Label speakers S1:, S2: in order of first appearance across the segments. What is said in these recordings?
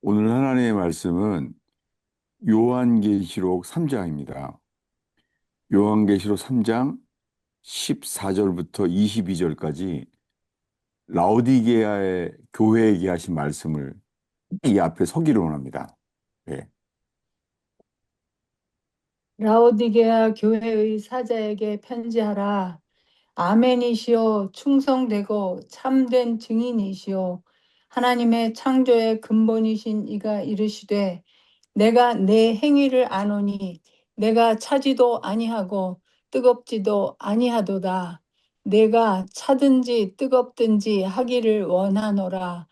S1: 오늘 하나님의 말씀은 요한계시록 3장입니다. 요한계시록 3장 14절부터 22절까지 라오디게아의 교회에게 하신 말씀을 이 앞에 서기를 원합니다. 네.
S2: 라오디게아 교회의 사자에게 편지하라. 아멘이시오, 충성되고 참된 증인이시오. 하나님의 창조의 근본이신 이가 이르시되, 내가 내 행위를 아노니 내가 차지도 아니하고 뜨겁지도 아니하도다. 내가 차든지 뜨겁든지 하기를 원하노라.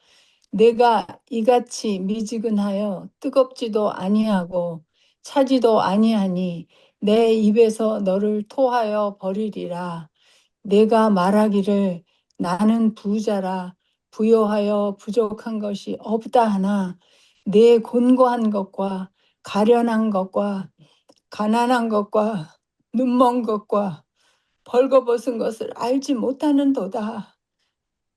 S2: 내가 이같이 미지근하여 뜨겁지도 아니하고 차지도 아니하니 내 입에서 너를 토하여 버리리라. 내가 말하기를 나는 부자라 부요하여 부족한 것이 없다 하나 내 곤고한 것과 가련한 것과 가난한 것과 눈먼 것과 벌거벗은 것을 알지 못하는도다.
S1: 자,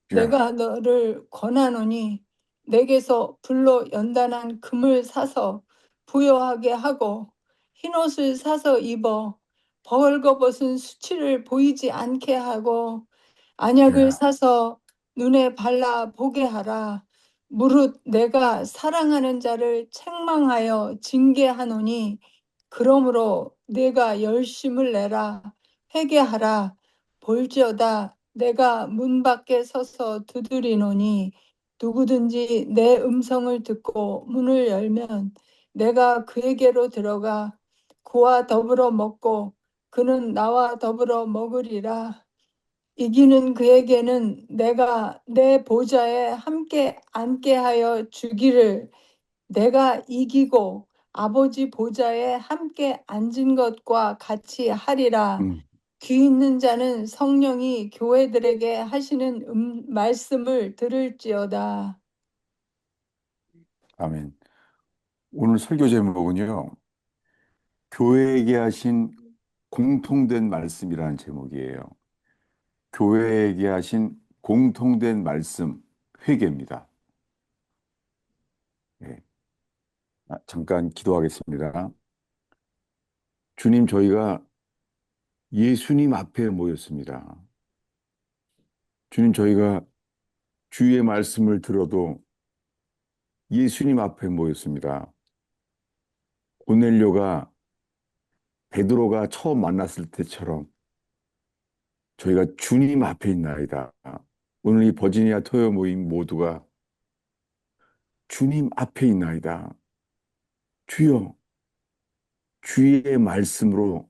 S2: 내가 너를 권하노니 내게서 불로 연단한 금을 사서 부여하게 하고 흰옷을 사서 입어 벌거벗은 수치를 보이지 않게 하고 안약을
S1: 자,
S2: 사서 눈에 발라 보게 하라. 무릇 내가 사랑하는 자를 책망하여 징계하노니 그러므로 내가 열심을 내라. 회개하라. 볼지어다 내가 문 밖에 서서 두드리노니 누구든지 내 음성을 듣고 문을 열면 내가 그에게로 들어가 그와 더불어 먹고 그는 나와 더불어 먹으리라. 이기는 그에게는 내가 내 보좌에 함께 앉게 하여 주기를. 내가 이기고 아버지 보좌에 함께 앉은 것과 같이 하리라.
S1: 음,
S2: 귀 있는 자는 성령이 교회들에게 하시는 말씀을 들을지어다.
S1: 아멘. 오늘 설교 제목은요, 교회에게 하신 공통된 말씀이라는 제목이에요. 교회에게 하신 공통된 말씀, 회개입니다. 예. 잠깐 기도하겠습니다. 주님, 저희가 예수님 앞에 모였습니다. 주님, 저희가 주의 말씀을 들어도 예수님 앞에 모였습니다. 고넬료가 베드로가 처음 만났을 때처럼 저희가 주님 앞에 있나이다. 오늘 이 버지니아 토요 모임 모두가 주님 앞에 있나이다. 주여, 주의 말씀으로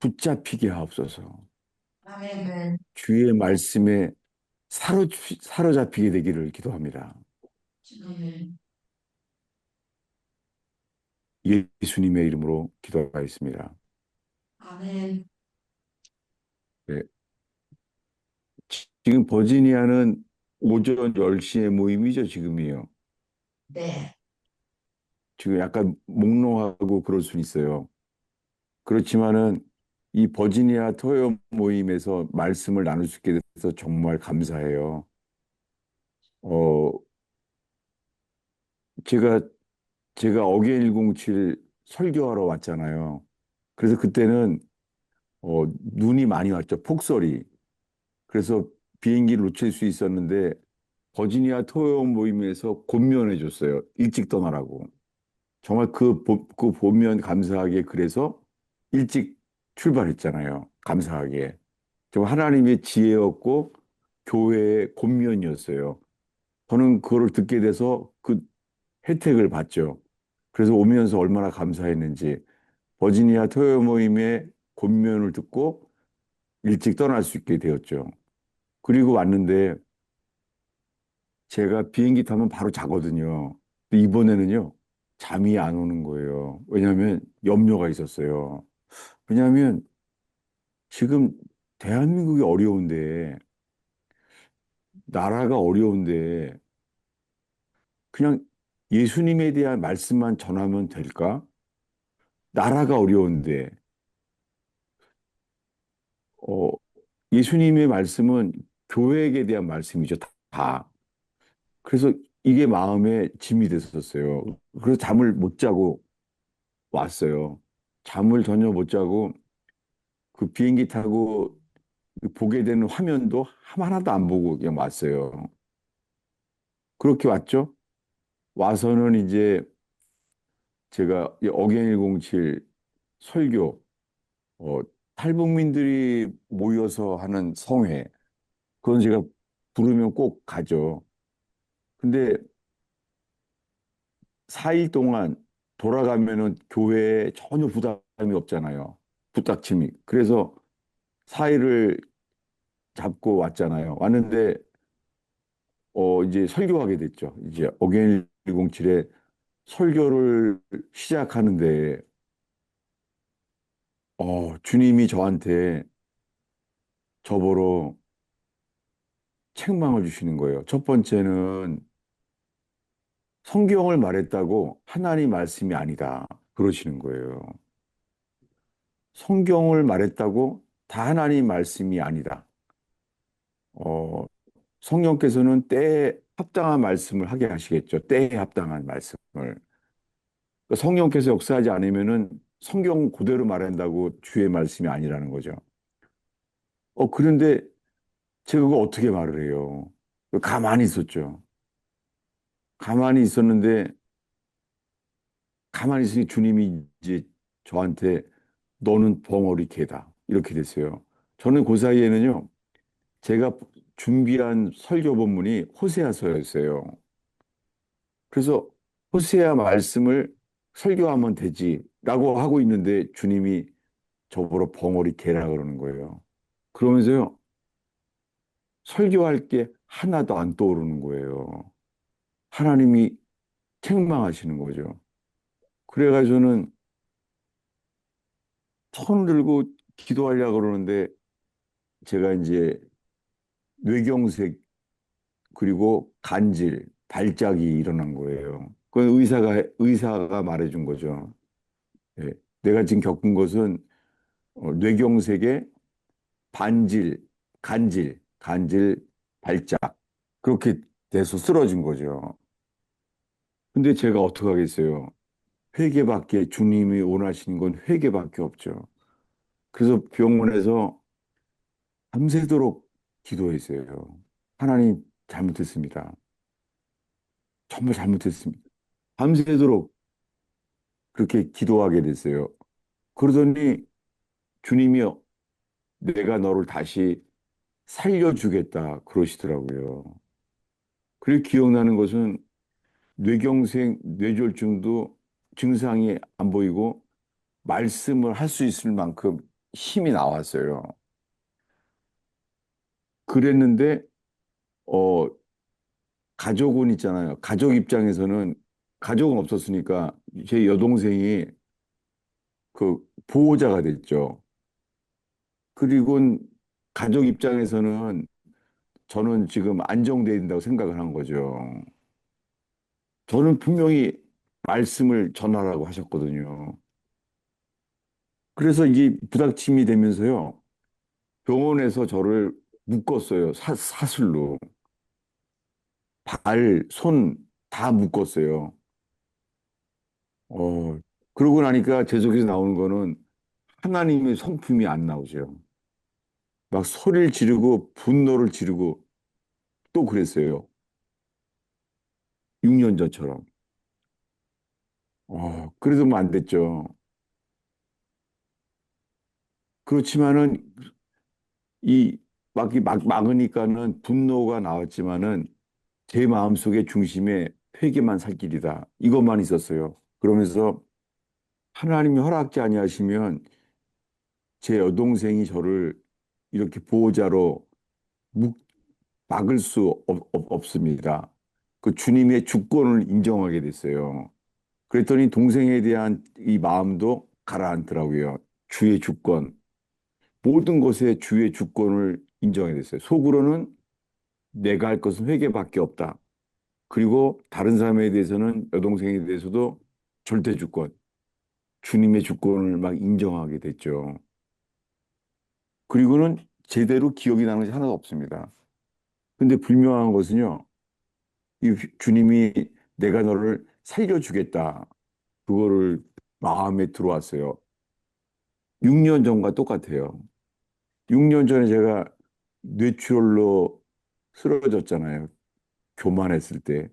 S1: 붙잡히게 하옵소서.
S2: 아멘.
S1: 주의 말씀에 사로잡히게 되기를 기도합니다.
S2: 아멘.
S1: 예수님의 이름으로 기도하겠습니다.
S2: 아멘.
S1: 네. 지금 버지니아는 오전 10시에 모임이죠, 지금이요.
S2: 네.
S1: 지금 약간 몽롱하고 그럴 수 있어요. 그렇지만은 이 버지니아 토요 모임에서 말씀을 나눌 수 있게 돼서 정말 감사해요. 어, 제가, 제가 어게인 107 설교하러 왔잖아요. 그래서 그때는, 눈이 많이 왔죠. 폭설이. 그래서 비행기를 놓칠 수 있었는데, 버지니아 토요 모임에서 권면해 줬어요. 일찍 떠나라고. 정말 그 보면 감사하게 그래서 일찍 출발했잖아요. 감사하게. 정말 하나님의 지혜였고 교회의 권면이었어요. 저는 그거를 듣게 돼서 그 혜택을 봤죠. 그래서 오면서 얼마나 감사했는지 버지니아 토요 모임의 권면을 듣고 일찍 떠날 수 있게 되었죠. 그리고 왔는데 제가 비행기 타면 바로 자거든요. 근데 이번에는요, 잠이 안 오는 거예요. 왜냐하면 염려가 있었어요. 왜냐하면 지금 대한민국이 어려운데, 나라가 어려운데, 그냥 예수님에 대한 말씀만 전하면 될까? 나라가 어려운데, 어, 예수님의 말씀은 교회에 대한 말씀이죠. 다. 그래서 이게 마음에 짐이 됐었어요. 그래서 잠을 못 자고 왔어요. 잠을 전혀 못 자고 그 비행기 타고 보게 되는 화면도 하나도 안 보고 그냥 왔어요. 그렇게 왔죠. 와서는 이제 제가 이 어게인 107 설교, 어, 탈북민들이 모여서 하는 성회, 그건 제가 부르면 꼭 가죠. 근데 4일 동안 돌아가면은 교회에 전혀 부담이 없잖아요. 부닥침이. 그래서 4일을 잡고 왔잖아요. 왔는데, 이제 설교하게 됐죠. 이제 어게인 107의 설교를 시작하는데, 주님이 저한테 저보러 책망을 주시는 거예요. 첫 번째는 성경을 말했다고 하나님 말씀이 아니다. 그러시는 거예요. 성경을 말했다고 다 하나님 말씀이 아니다. 어, 성령께서는 때에 합당한 말씀을 하게 하시겠죠. 때에 합당한 말씀을. 그러니까 성령께서 역사하지 않으면은 성경 그대로 말한다고 주의 말씀이 아니라는 거죠. 그런데 제가 그거 어떻게 말을 해요? 가만히 있었죠. 가만히 있었는데, 가만히 있으니 주님이 이제 저한테 너는 벙어리 개다. 이렇게 됐어요. 저는 그 사이에는요, 제가 준비한 설교 본문이 호세아서였어요. 그래서 호세아 말씀을 설교하면 되지라고 하고 있는데 주님이 저보러 벙어리 개라 그러는 거예요. 그러면서요, 설교할 게 하나도 안 떠오르는 거예요. 하나님이 책망하시는 거죠. 그래가지고 저는 손을 들고 기도하려고 그러는데 제가 이제 뇌경색 그리고 간질, 발작이 일어난 거예요. 그 의사가 말해준 거죠. 예, 내가 지금 겪은 것은 뇌경색의 반질, 간질, 발작 그렇게 돼서 쓰러진 거죠. 근데 제가 어떻게 하겠어요? 회개밖에 주님이 원하시는 건 회개밖에 없죠. 그래서 병원에서 밤새도록 기도했어요. 하나님 잘못했습니다. 정말 잘못했습니다. 밤새도록 그렇게 기도하게 됐어요. 그러더니 주님이요, 내가 너를 다시 살려주겠다 그러시더라고요. 그리고 기억나는 것은 뇌졸중도 증상이 안 보이고 말씀을 할 수 있을 만큼 힘이 나왔어요. 그랬는데, 어, 가족은 있잖아요. 가족 입장에서는 가족은 없었으니까 제 여동생이 그 보호자가 됐죠. 그리고 가족 입장에서는 저는 지금 안정돼야 된다고 생각을 한 거죠. 저는 분명히 말씀을 전하라고 하셨거든요. 그래서 이게 부닥침이 되면서요. 병원에서 저를 묶었어요. 사슬로. 발, 손 다 묶었어요. 어, 그러고 나니까 제 속에서 나오는 거는 하나님의 성품이 안 나오죠. 막 소리를 지르고 분노를 지르고 또 그랬어요. 6년 전처럼. 그래도 뭐 안 됐죠. 그렇지만은 막으니까는 분노가 나왔지만은 제 마음속의 중심에 회개만 살 길이다. 이것만 있었어요. 그러면서 하나님이 허락지 아니하시면 제 여동생이 저를 이렇게 보호자로 묵, 막을 수 없습니다. 그 주님의 주권을 인정하게 됐어요. 그랬더니 동생에 대한 이 마음도 가라앉더라고요. 주의 주권. 모든 것에 주의 주권을 인정하게 됐어요. 속으로는 내가 할 것은 회개밖에 없다. 그리고 다른 사람에 대해서는 여동생에 대해서도 절대 주권, 주님의 주권을 막 인정하게 됐죠. 그리고는 제대로 기억이 나는 것이 하나도 없습니다. 근데 분명한 것은요, 주님이 내가 너를 살려주겠다. 그거를 마음에 들어왔어요. 6년 전과 똑같아요. 6년 전에 제가 뇌출혈로 쓰러졌잖아요. 교만했을 때.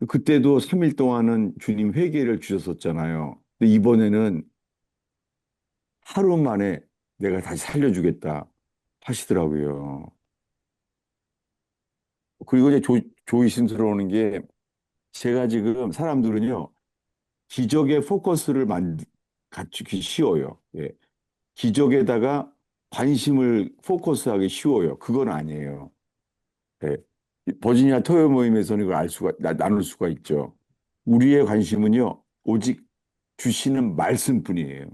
S1: 그때도 3일 동안은 주님 회개를 주셨었잖아요. 근데 이번에는 하루 만에 내가 다시 살려주겠다 하시더라고요. 그리고 이제 조의심스러운 게 제가 지금 사람들은요, 기적에 포커스를 갖추기 쉬워요. 예. 기적에다가 관심을 포커스하기 쉬워요. 그건 아니에요. 예. 버지니아 토요 모임에서는 이걸 나눌 수가 있죠. 우리의 관심은요, 오직 주시는 말씀뿐이에요.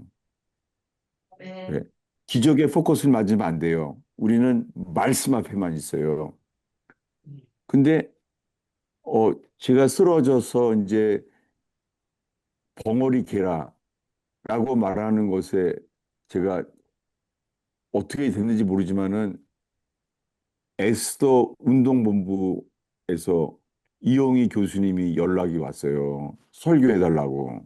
S1: 예.
S2: 아멘.
S1: 기적에 포커스를 맞으면 안 돼요. 우리는 말씀 앞에만 있어요. 근데 제가 쓰러져서 이제 벙어리 개라라고 말하는 것에 제가 어떻게 됐는지 모르지만은 에스더 운동본부에서 이용희 교수님이 연락이 왔어요. 설교해달라고.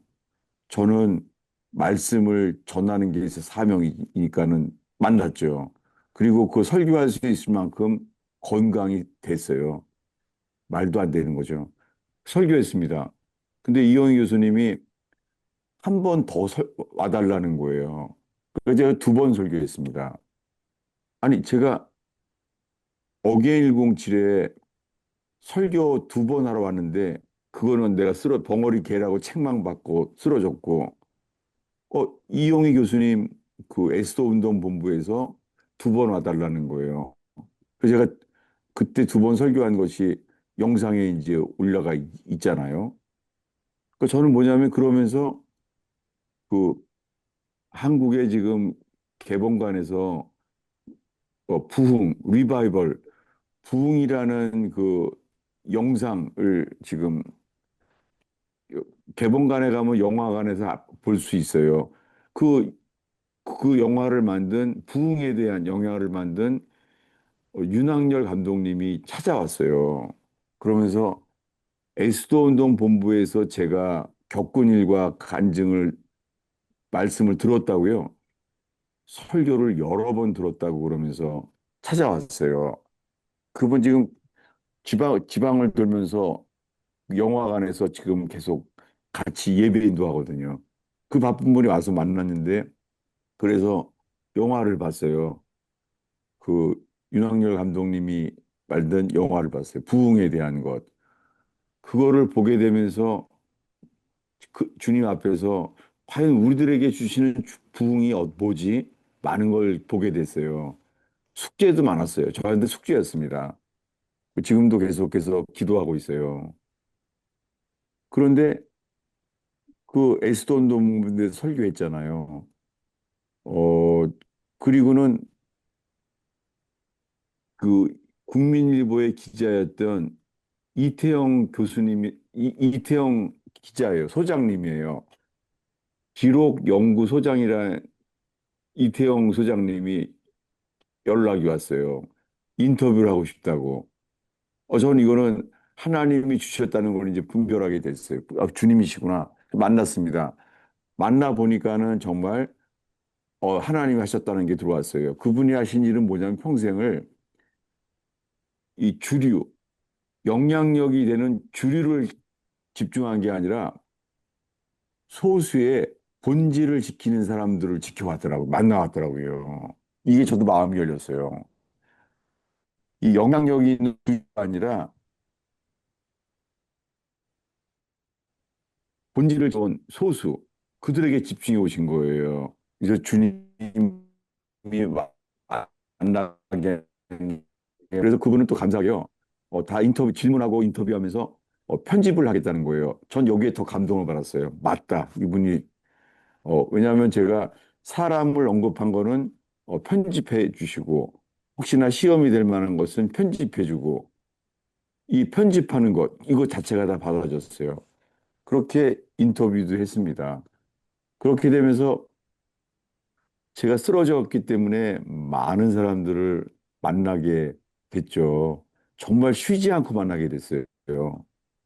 S1: 저는 말씀을 전하는 게 제 사명이니까는 만났죠. 그리고 그 설교할 수 있을 만큼 건강이 됐어요. 말도 안 되는 거죠. 설교했습니다. 근데 이용희 교수님이 한 번 더 와달라는 거예요. 그래서 제가 2번 설교했습니다. 아니, 제가 어게인107에 설교 2번 하러 왔는데, 그거는 내가 벙어리 개라고 책망받고 쓰러졌고, 이용희 교수님 그 에스더 운동본부에서 2번 와달라는 거예요. 그래서 제가 그때 2번 설교한 것이 영상에 이제 올라가 있잖아요. 그 저는 뭐냐면 그러면서 그 한국의 지금 개봉관에서 리바이벌, 부흥이라는 그 영상을 지금 개봉관에 가면 영화관에서 볼 수 있어요. 그, 그 영화를 만든, 부흥에 대한 영화를 만든 윤학열 감독님이 찾아왔어요. 그러면서 에스더 운동 본부에서 제가 겪은 일과 간증을, 말씀을 들었다고요. 설교를 여러 번 들었다고 그러면서 찾아왔어요. 그분 지금 지방을 돌면서 영화관에서 지금 계속 같이 예배 인도하거든요. 그 바쁜 분이 와서 만났는데 그래서 영화를 봤어요. 그 윤석열 감독님이 만든 영화를 봤어요. 부흥에 대한 것. 그거를 보게 되면서 그 주님 앞에서 과연 우리들에게 주시는 부흥이 뭐지? 많은 걸 보게 됐어요. 숙제도 많았어요. 저한테 숙제였습니다. 지금도 계속해서 기도하고 있어요. 그런데 그 에스돈 동문대 설교했잖아요. 어, 그리고는 그 국민일보의 기자였던 이태영 교수님이, 이태영 기자예요. 소장님이에요. 기록 연구 소장이라 이태영 소장님이 연락이 왔어요. 인터뷰를 하고 싶다고. 저는 이거는 하나님이 주셨다는 걸 이제 분별하게 됐어요. 아, 주님이시구나. 만났습니다. 만나 보니까는 정말 하나님이 하셨다는 게 들어왔어요. 그분이 하신 일은 뭐냐면 평생을 이 주류, 영향력이 되는 주류를 집중한 게 아니라 소수의 본질을 지키는 사람들을 지켜왔더라고요. 만나왔더라고요. 이게 저도 마음이 열렸어요. 이 영향력이 있는 주류가 아니라 본질을 본 소수, 그들에게 집중해 오신 거예요. 그래서 주님이 만나게 그래서 그분은 또 감사하게요. 다 질문하고 인터뷰하면서 편집을 하겠다는 거예요. 전 여기에 더 감동을 받았어요. 맞다. 이분이, 왜냐하면 제가 사람을 언급한 거는 편집해 주시고, 혹시나 시험이 될 만한 것은 편집해 주고, 이 편집하는 것, 이거 자체가 다 받아줬어요. 그렇게 인터뷰도 했습니다. 그렇게 되면서 제가 쓰러졌기 때문에 많은 사람들을 만나게 됐죠. 정말 쉬지 않고 만나게 됐어요.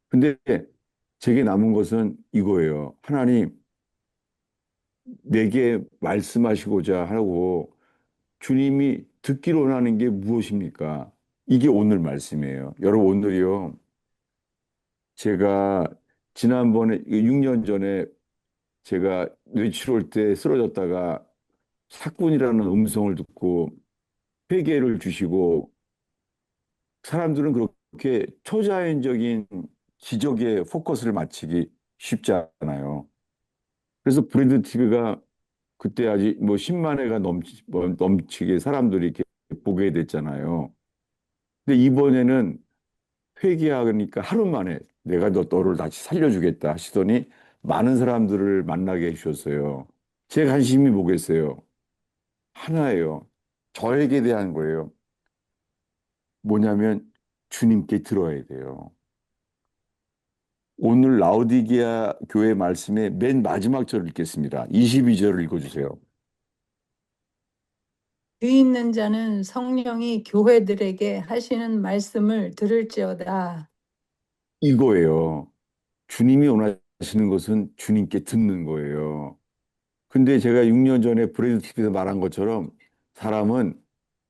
S1: 근데 제게 남은 것은 이거예요. 하나님, 내게 말씀하시고자 하고 주님이 듣기로 원하는 게 무엇입니까? 이게 오늘 말씀이에요. 여러분, 오늘이요. 제가 지난번에 6년 전에 제가 뇌출혈 때 쓰러졌다가 사꾼이라는 음성을 듣고 회개를 주시고 사람들은 그렇게 초자연적인 기적에 포커스를 맞추기 쉽지 않아요. 그래서 브래드 TV가 그때 아직 뭐 10만 회가 넘치게 사람들이 이렇게 보게 됐잖아요. 근데 이번에는 회개하니까 하루 만에 내가 너를 다시 살려주겠다 하시더니 많은 사람들을 만나게 해주셨어요. 제 관심이 뭐겠어요? 하나예요. 저에게 대한 거예요. 뭐냐면 주님께 들어야 돼요. 오늘 라오디게아 교회 말씀의 맨 마지막 절을 읽겠습니다. 22절을 읽어주세요.
S3: 귀 있는 자는 성령이 교회들에게 하시는 말씀을 들을지어다.
S1: 이거예요. 주님이 원하시는 것은 주님께 듣는 거예요. 근데 제가 6년 전에 브레이드 TV에서 말한 것처럼 사람은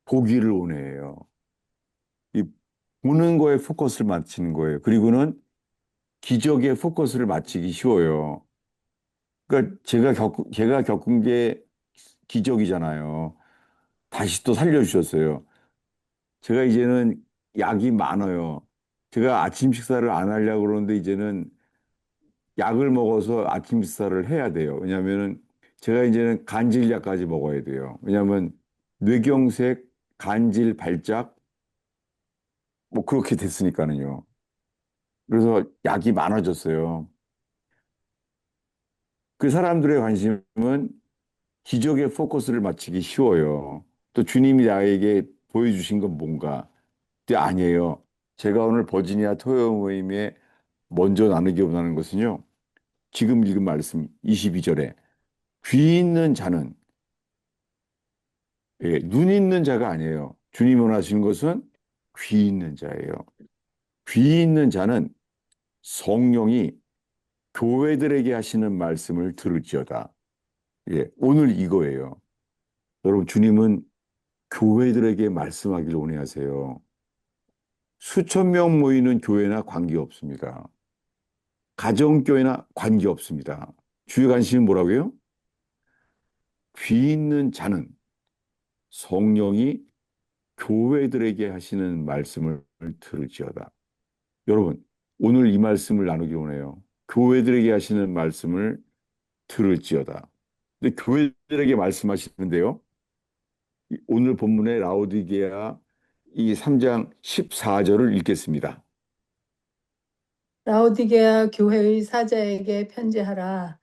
S1: 보기를 원해요. 이 보는 거에 포커스를 맞추는 거예요. 그리고는 기적에 포커스를 맞추기 쉬워요. 그러니까 제가 겪은 게 기적이잖아요. 다시 또 살려주셨어요. 제가 이제는 약이 많아요. 제가 아침 식사를 안 하려고 그러는데 이제는 약을 먹어서 아침 식사를 해야 돼요. 왜냐하면은 제가 이제는 간질약까지 먹어야 돼요. 왜냐하면 뇌경색, 간질, 발작 뭐 그렇게 됐으니까는요. 그래서 약이 많아졌어요. 그 사람들의 관심은 기적에 포커스를 맞추기 쉬워요. 또 주님이 나에게 보여주신 건 뭔가? 근데 아니에요. 제가 오늘 버지니아 토요 모임에 먼저 나누기 원하는 것은요. 지금 읽은 말씀 22절에 귀 있는 자는 눈 있는 자가 아니에요. 주님 원하시는 것은 귀 있는 자예요. 귀 있는 자는 성령이 교회들에게 하시는 말씀을 들을지어다. 예, 오늘 이거예요. 여러분, 주님은 교회들에게 말씀하기를 원하세요. 수천 명 모이는 교회나 관계없습니다. 가정교회나 관계없습니다. 주의 관심은 뭐라고요? 귀 있는 자는 성령이 교회들에게 하시는 말씀을 들을지어다. 여러분, 오늘 이 말씀을 나누기 원해요. 교회들에게 하시는 말씀을 들을지어다. 근데 교회들에게 말씀하시는데요. 오늘 본문의 라오디게아 이 3장 14절을 읽겠습니다.
S3: 라오디게아 교회의 사자에게 편지하라.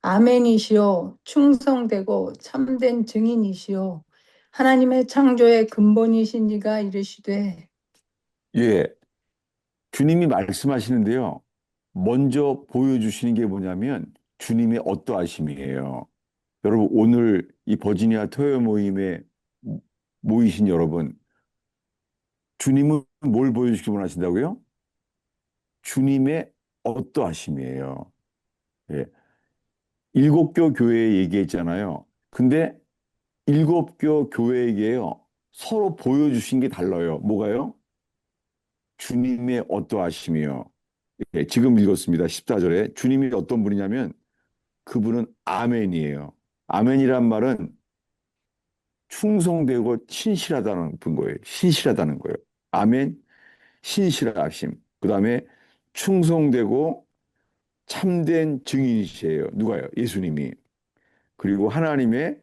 S3: 아멘이시오. 충성되고 참된 증인이시오. 하나님의 창조의 근본이신 이가 이르시되.
S1: 예, 주님이 말씀하시는데요. 먼저 보여주시는 게 뭐냐면 주님의 어떠하심이에요. 여러분, 오늘 이 버지니아 토요 모임에 모이신 여러분, 주님은 뭘 보여주시기 원하신다고요? 주님의 어떠하심이에요. 예. 일곱 교 교회 얘기했잖아요. 근데 일곱 교 교회에게요. 서로 보여주신 게 달라요. 뭐가요? 주님의 어떠하심이요. 예, 지금 읽었습니다. 14절에. 주님이 어떤 분이냐면 그분은 아멘이에요. 아멘이란 말은 충성되고 신실하다는 분 거예요. 신실하다는 거예요. 아멘, 신실하심. 그 다음에 충성되고 참된 증인이시에요. 누가요? 예수님이. 그리고 하나님의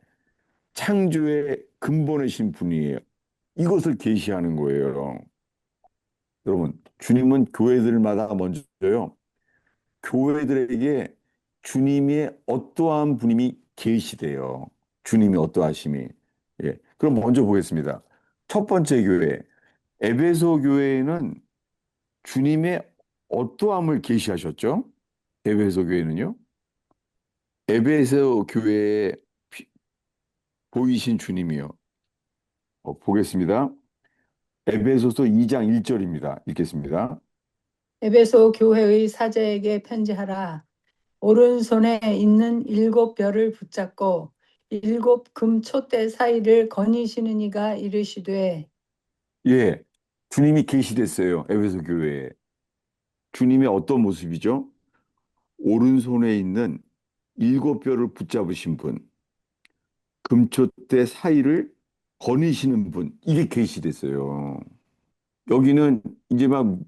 S1: 창조의 근본이신 분이에요. 이것을 계시하는 거예요. 여러분, 주님은 교회들마다 먼저요. 교회들에게 주님의 어떠한 분임이 계시대요. 주님이 어떠하심이. 예. 그럼 먼저 보겠습니다. 첫 번째 교회, 에베소 교회에는 주님의 어떠함을 계시하셨죠? 에베소 교회는요. 에베소 교회에 보이신 주님이요. 보겠습니다. 에베소서 2장 1절입니다. 읽겠습니다.
S3: 에베소 교회의 사제에게 편지하라. 오른손에 있는 7뼈를 붙잡고 7금 촛대 사이를 거니시는 이가 이르시되.
S1: 예, 주님이 계시됐어요. 에베소 교회에. 주님의 어떤 모습이죠? 오른손에 있는 7뼈를 붙잡으신 분, 금초대 사이를 거니시는 분, 이게 계시됐어요. 여기는 이제 막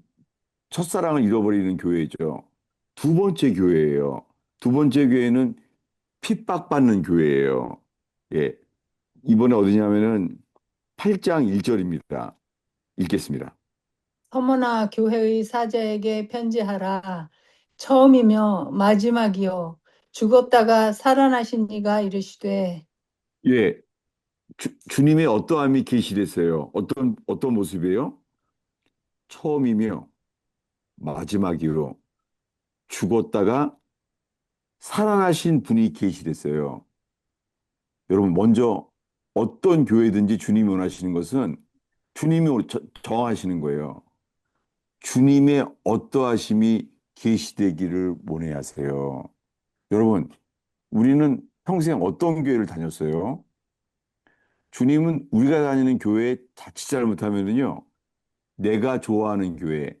S1: 첫사랑을 잃어버리는 교회죠. 두 번째 교회예요. 두 번째 교회는 핍박받는 교회예요. 예, 이번에 어디냐면은 8장 1절입니다. 읽겠습니다.
S3: 서머나 교회의 사제에게 편지하라. 처음이며 마지막이요 죽었다가 살아나신 이가 이르시되.
S1: 예, 주님의 어떠함이 계시됐어요. 어떤 모습이에요? 처음이며 마지막이요. 죽었다가 살아나신 분이 계시됐어요. 여러분, 먼저 어떤 교회든지 주님이 원하시는 것은 주님이 정하시는 거예요. 주님의 어떠하심이 계시되기를 원해 하세요. 여러분, 우리는 평생 어떤 교회를 다녔어요? 주님은 우리가 다니는 교회에 자칫 잘못하면요, 내가 좋아하는 교회,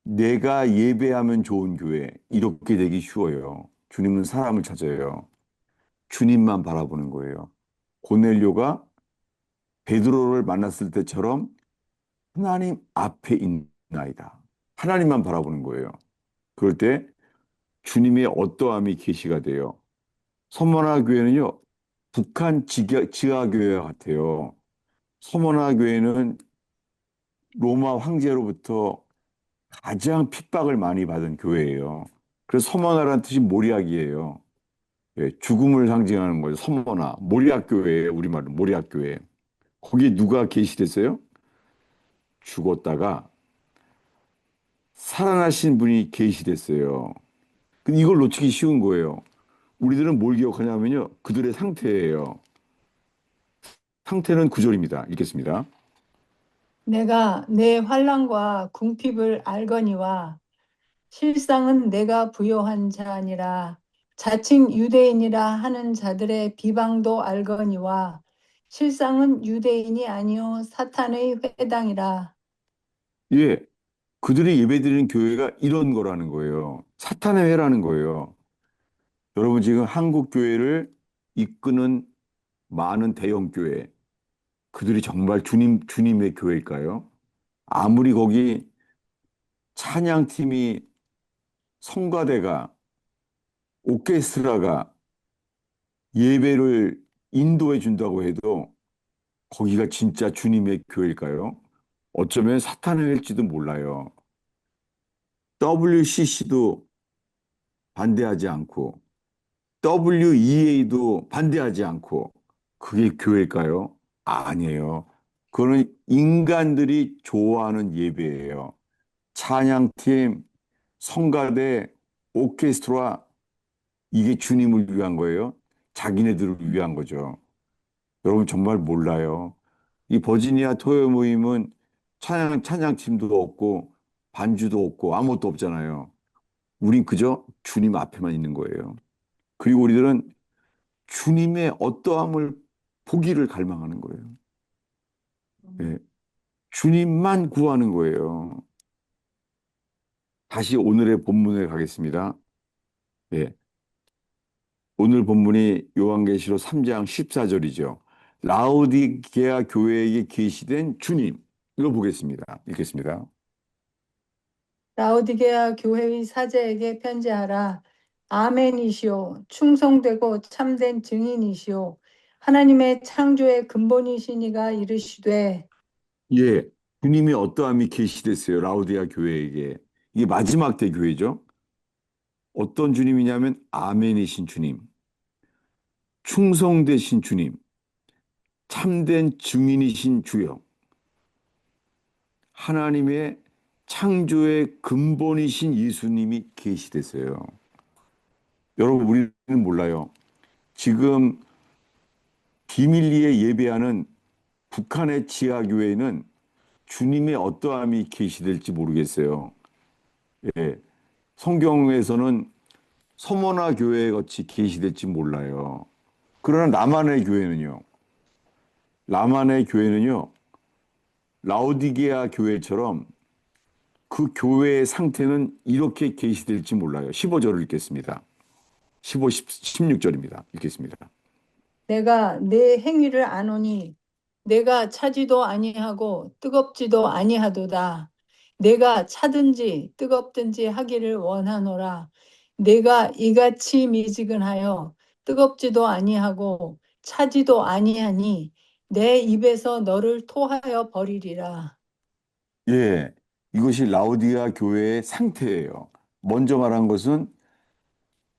S1: 내가 예배하면 좋은 교회, 이렇게 되기 쉬워요. 주님은 사람을 찾아요. 주님만 바라보는 거예요. 고넬료가 베드로를 만났을 때처럼 하나님 앞에 있나이다. 하나님만 바라보는 거예요. 그럴 때 주님의 어떠함이 계시가 돼요. 서머나 교회는요, 북한 지하교회와 같아요. 서머나 교회는 로마 황제로부터 가장 핍박을 많이 받은 교회예요. 그래서 서머나라는 뜻이 모리학이에요. 예, 죽음을 상징하는 거예요. 서머나, 모리학교회예요. 우리말로 모리학교회. 거기에 누가 계시됐어요? 죽었다가 살아나신 분이 계시됐어요. 근데 이걸 놓치기 쉬운 거예요. 우리들은 뭘 기억하냐면요, 그들의 상태예요. 상태는 9절입니다. 읽겠습니다.
S3: 내가 내 환난과 궁핍을 알거니와 실상은 내가 부요한 자 아니라 자칭 유대인이라 하는 자들의 비방도 알거니와 실상은 유대인이 아니요 사탄의 회당이라.
S1: 예, 그들이 예배드리는 교회가 이런 거라는 거예요. 사탄의 회라는 거예요. 여러분, 지금 한국 교회를 이끄는 많은 대형 교회, 그들이 정말 주님의 교회일까요? 아무리 거기 찬양팀이, 성가대가, 오케스트라가 예배를 인도해 준다고 해도 거기가 진짜 주님의 교회일까요? 어쩌면 사탄의 회일지도 몰라요. WCC도 반대하지 않고, WEA도 반대하지 않고, 그게 교회일까요? 아니에요. 그거는 인간들이 좋아하는 예배예요. 찬양팀, 성가대, 오케스트라, 이게 주님을 위한 거예요. 자기네들을 위한 거죠. 여러분 정말 몰라요. 이 버지니아 토요 모임은 찬양팀도 없고 반주도 없고 아무것도 없잖아요. 우린 그저 주님 앞에만 있는 거예요. 그리고 우리들은 주님의 어떠함을 보기를 갈망하는 거예요. 예, 주님만 구하는 거예요. 다시 오늘의 본문에 가겠습니다. 예, 오늘 본문이 요한계시록 3장 14절이죠. 라오디게아 교회에게 계시된 주님. 이거 보겠습니다. 읽겠습니다.
S3: 라오디게아 교회의 사제에게 편지하라. 아멘이시오 충성되고 참된 증인이시오 하나님의 창조의 근본이신 이가 이르시되.
S1: 예, 주님이 어떠함이 계시됐어요. 라오디아 교회에게. 이게 마지막 때 교회죠. 어떤 주님이냐면 아멘이신 주님, 충성되신 주님, 참된 증인이신 주여, 하나님의 창조의 근본이신 예수님이 계시됐어요. 여러분, 우리는 몰라요. 지금 비밀리에 예배하는 북한의 지하교회는 주님의 어떠함이 계시될지 모르겠어요. 예. 성경에서는 서머나 교회 같이 계시될지 몰라요. 그러나 라만의 교회는요, 라오디게아 교회처럼 그 교회의 상태는 이렇게 계시될지 몰라요. 15절을 읽겠습니다. 15, 16절입니다. 읽겠습니다.
S3: 내가 내 행위를 아노니 내가 차지도 아니하고 뜨겁지도 아니하도다. 내가 차든지 뜨겁든지 하기를 원하노라. 내가 이같이 미지근하여 뜨겁지도 아니하고 차지도 아니하니 내 입에서 너를 토하여 버리리라.
S1: 예, 이것이 라오디게아 교회의 상태예요. 먼저 말한 것은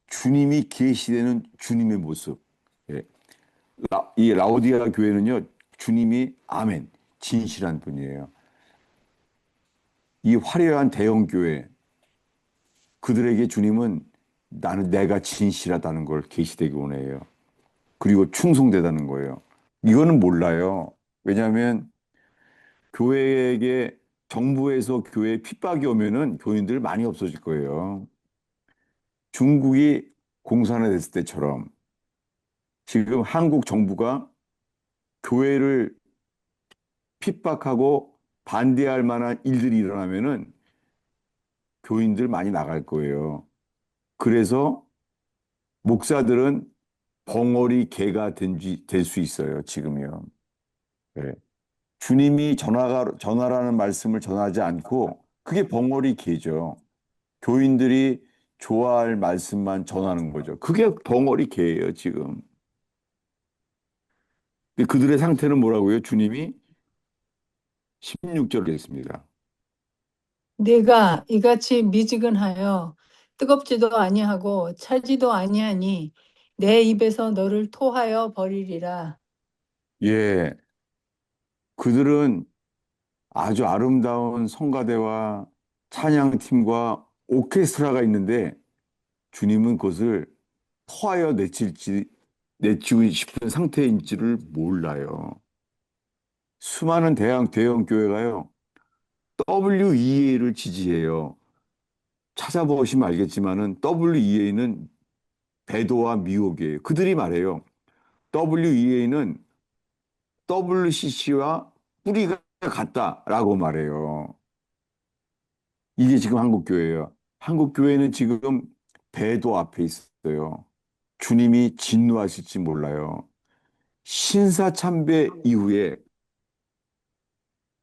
S1: 주님이 계시되는 주님의 모습. 예, 이 라오디게아 교회는요, 주님이 아멘, 진실한 분이에요. 이 화려한 대형 교회, 그들에게 주님은 내가 진실하다는 걸 계시되기 원해요. 그리고 충성되다는 거예요. 이거는 몰라요. 왜냐하면 교회에게 정부에서 교회에 핍박이 오면은 교인들 많이 없어질 거예요. 중국이 공산화됐을 때처럼 지금 한국 정부가 교회를 핍박하고 반대할 만한 일들이 일어나면은 교인들 많이 나갈 거예요. 그래서 목사들은 벙어리 개가 될 수 있어요, 지금요. 네. 주님이 전하라는 말씀을 전하지 않고 그게 벙어리 개죠. 교인들이 좋아할 말씀만 전하는 거죠. 그게 벙어리 개예요, 지금. 근데 그들의 상태는 뭐라고요? 주님이 16절을 했습니다.
S3: 내가 이같이 미지근하여 뜨겁지도 아니하고 차지도 아니하니 내 입에서 너를 토하여 버리리라.
S1: 예, 그들은 아주 아름다운 성가대와 찬양팀과 오케스트라가 있는데 주님은 그것을 토하여 내치고 싶은 상태인지를 몰라요. 수많은 대형 교회가요, WEA를 지지해요. 찾아보시면 알겠지만은 WEA는 배도와 미혹이에요. 그들이 말해요. WEA는 WCC와 뿌리가 같다라고 말해요. 이게 지금 한국교회예요. 한국교회는 지금 배도 앞에 있어요. 주님이 진노하실지 몰라요. 신사참배 이후에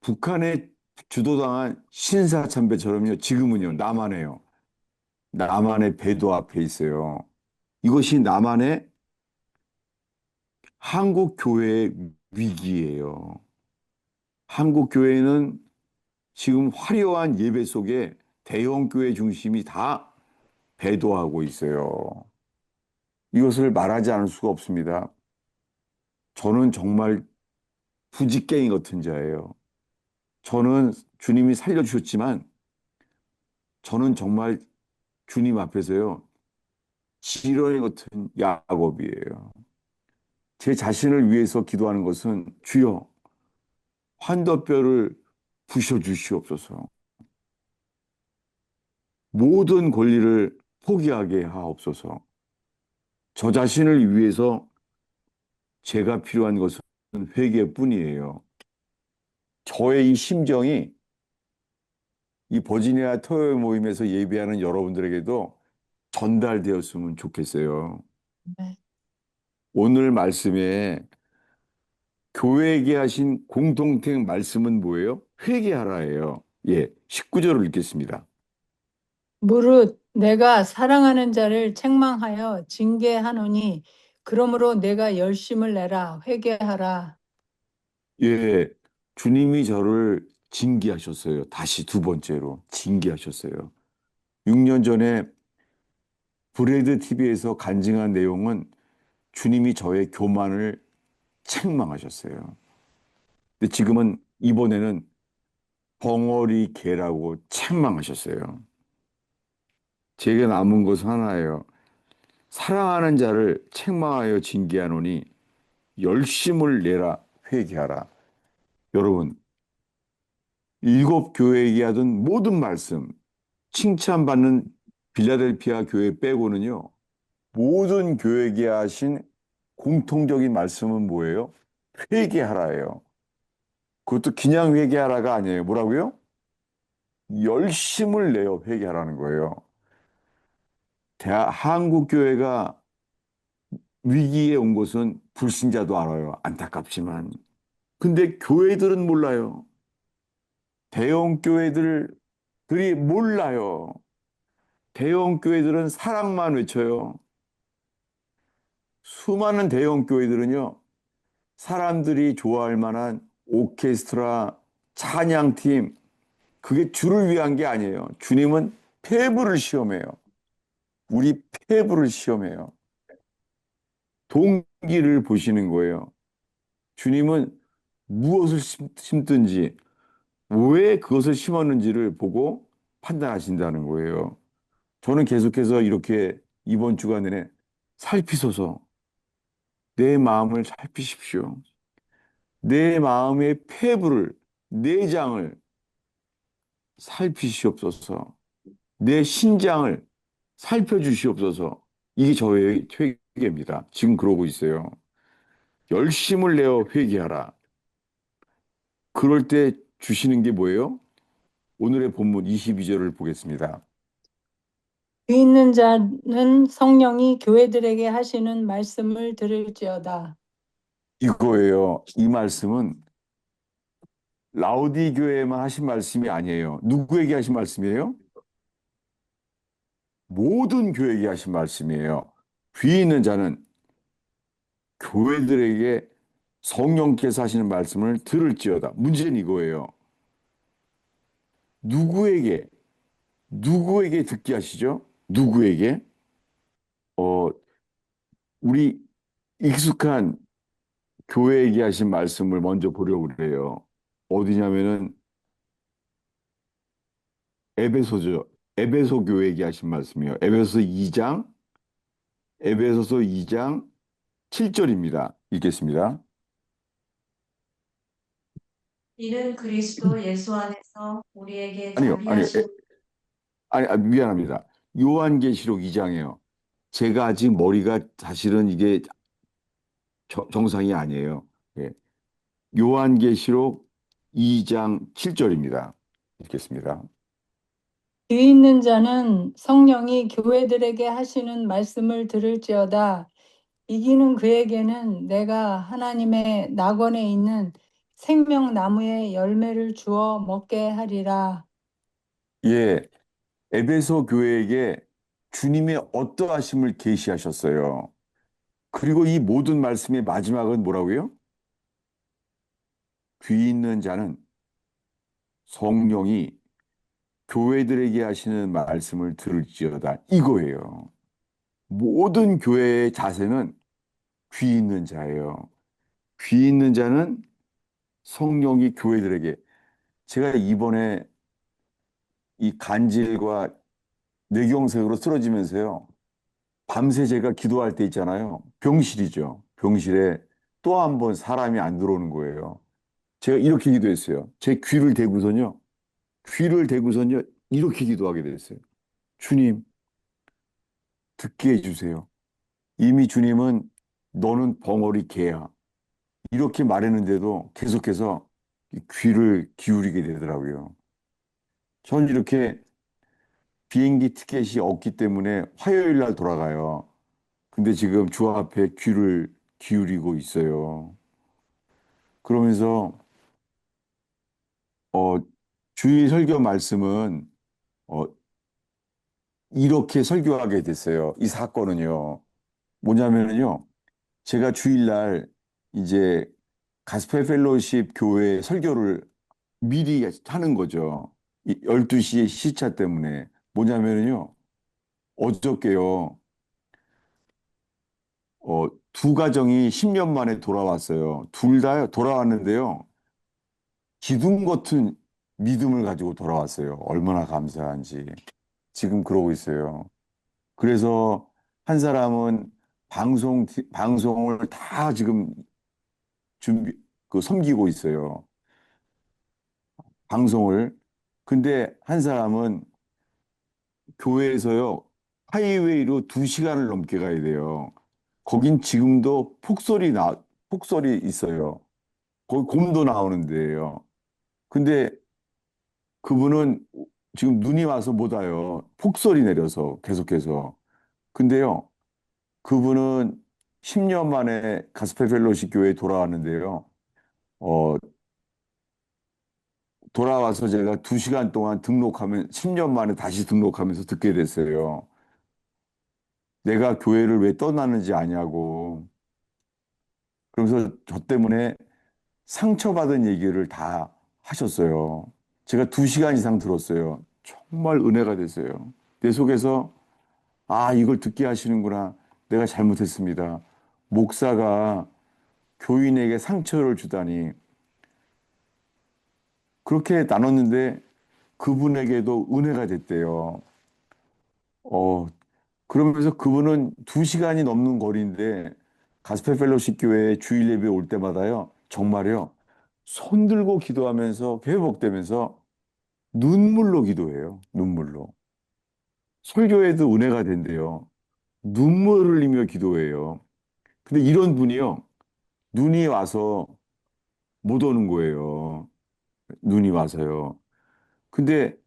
S1: 북한에 주도당한 신사참배처럼요. 지금은요. 남한에요. 남한의 배도 앞에 있어요. 이것이 남한의 한국교회의 위기예요. 한국교회는 지금 화려한 예배 속에 대형교회 중심이 다 배도하고 있어요. 이것을 말하지 않을 수가 없습니다. 저는 정말 부지깽이 같은 자예요. 저는 주님이 살려주셨지만 저는 정말 주님 앞에서요. 지렁이 같은 야곱이에요. 제 자신을 위해서 기도하는 것은 주여 환도뼈를 부셔주시옵소서. 모든 권리를 포기하게 하옵소서. 저 자신을 위해서 제가 필요한 것은 회개뿐이에요. 저의 이 심정이 이 버지니아 토요 모임에서 예배하는 여러분들에게도 전달되었으면 좋겠어요.
S3: 네.
S1: 오늘 말씀에 교회에게 하신 공통된 말씀은 뭐예요? 회개하라예요. 예, 19절을 읽겠습니다.
S3: 무릇 내가 사랑하는 자를 책망하여 징계하노니 그러므로 내가 열심을 내라 회개하라.
S1: 예, 주님이 저를 징계하셨어요. 다시 두 번째로 징계하셨어요. 6년 전에 브레드 TV에서 간증한 내용은 주님이 저의 교만을 책망하셨어요. 근데 지금은 이번에는 벙어리 개라고 책망하셨어요. 제게 남은 것은 하나예요. 사랑하는 자를 책망하여 징계하노니 열심을 내라 회개하라. 여러분, 일곱 교회에게 하던 모든 말씀, 칭찬받는 빌라델피아 교회 빼고는요, 모든 교회에게 하신 공통적인 말씀은 뭐예요? 회개하라예요. 그것도 그냥 회개하라가 아니에요. 뭐라고요? 열심을 내어 회개하라는 거예요. 한국 교회가 위기에 온 것은 불신자도 알아요. 안타깝지만. 근데 교회들은 몰라요. 대형 교회들이 몰라요. 대형 교회들은 사랑만 외쳐요. 수많은 대형 교회들은요, 사람들이 좋아할 만한 오케스트라, 찬양팀, 그게 주를 위한 게 아니에요. 주님은 폐부를 시험해요. 우리 폐부를 시험해요. 동기를 보시는 거예요. 주님은 무엇을 심든지 왜 그것을 심었는지를 보고 판단하신다는 거예요. 저는 계속해서 이렇게 이번 주간 내내 살피소서 내 마음을 살피십시오. 내 마음의 폐부를, 내장을 살피시옵소서. 내 신장을 살펴주시옵소서. 이게 저의 회개입니다. 지금 그러고 있어요. 열심을 내어 회개하라. 그럴 때 주시는 게 뭐예요? 오늘의 본문 22절을 보겠습니다.
S3: 귀 있는 자는 성령이 교회들에게 하시는 말씀을 들을지어다.
S1: 이거예요. 이 말씀은 라우디 교회에만 하신 말씀이 아니에요. 누구에게 하신 말씀이에요? 모든 교회에게 하신 말씀이에요. 귀 있는 자는 교회들에게 성령께서 하시는 말씀을 들을지어다. 문제는 이거예요. 누구에게, 누구에게 듣게 하시죠? 누구에게? 어, 우리 익숙한 교회에게 하신 말씀을 먼저 보려고 그래요. 어디냐면은 에베소죠. 에베소 교회에게 하신 말씀이에요. 에베소서 2장 7절입니다. 읽겠습니다.
S2: 이는 그리스도 예수 안에서 우리에게
S1: 아니요.
S2: 자비하신
S1: 미안합니다. 요한계시록 2장이에요. 제가 아직 머리가 사실은 이게 정상이 아니에요. 예. 요한계시록 2장 7절입니다. 읽겠습니다.
S3: 귀 있는 자는 성령이 교회들에게 하시는 말씀을 들을지어다. 이기는 그에게는 내가 하나님의 낙원에 있는 생명나무의 열매를 주어 먹게 하리라.
S1: 예, 에베소 교회에게 주님의 어떠하심을 계시하셨어요. 그리고 이 모든 말씀의 마지막은 뭐라고요? 귀 있는 자는 성령이 교회들에게 하시는 말씀을 들을지어다. 이거예요. 모든 교회의 자세는 귀 있는 자예요. 귀 있는 자는 성령이 교회들에게. 제가 이번에 이 간질과 뇌경색으로 쓰러지면서요. 밤새 제가 기도할 때 있잖아요. 병실이죠. 병실에 또 한 번 사람이 안 들어오는 거예요. 제가 이렇게 기도했어요. 제 귀를 대고선요, 이렇게 기도하게 됐어요. 주님, 듣게 해주세요. 이미 주님은 너는 벙어리 개야. 이렇게 말했는데도 계속해서 귀를 기울이게 되더라고요. 저는 이렇게 비행기 티켓이 없기 때문에 화요일 날 돌아가요. 근데 지금 주 앞에 귀를 기울이고 있어요. 그러면서 어, 주일 설교 말씀은 어, 이렇게 설교하게 됐어요. 이 사건은요. 뭐냐면요. 제가 주일날 이제 가스펠 펠로우십 교회 설교를 미리 하는 거죠. 12시에 시차 때문에. 뭐냐면요. 어저께요. 두 가정이 10년 만에 돌아왔어요. 둘 다 돌아왔는데요. 기둥 같은 믿음을 가지고 돌아왔어요. 얼마나 감사한지. 지금 그러고 있어요. 그래서 한 사람은 방송을 다 지금 준비, 섬기고 있어요. 방송을. 근데 한 사람은 교회에서요, 하이웨이로 2시간을 넘게 가야 돼요. 거긴 지금도 폭설이 있어요. 거기 곰도 나오는 데예요. 근데 그분은 지금 눈이 와서 못 와요. 폭설이 내려서 계속해서. 근데요, 그분은 10년 만에 가스펠 펠로시 교회에 돌아왔는데요. 어, 돌아와서 제가 2시간 동안 등록하면, 10년 만에 다시 등록하면서 듣게 됐어요. 내가 교회를 왜 떠나는지 아냐고. 그러면서 저 때문에 상처받은 얘기를 다 하셨어요. 제가 2시간 이상 들었어요. 정말 은혜가 됐어요. 내 속에서, 아, 이걸 듣게 하시는구나. 내가 잘못했습니다. 목사가 교인에게 상처를 주다니. 그렇게 나눴는데 그분에게도 은혜가 됐대요. 어, 그러면서 그분은 2시간이 넘는 거리인데 가스펠 펠로십 교회 주일 예배 올 때마다요. 정말요. 손 들고 기도하면서 회복되면서 눈물로 기도해요. 눈물로. 설교에도 은혜가 된대요. 눈물 흘리며 기도해요. 근데 이런 분이요. 눈이 와서 못 오는 거예요. 눈이 와서요. 근데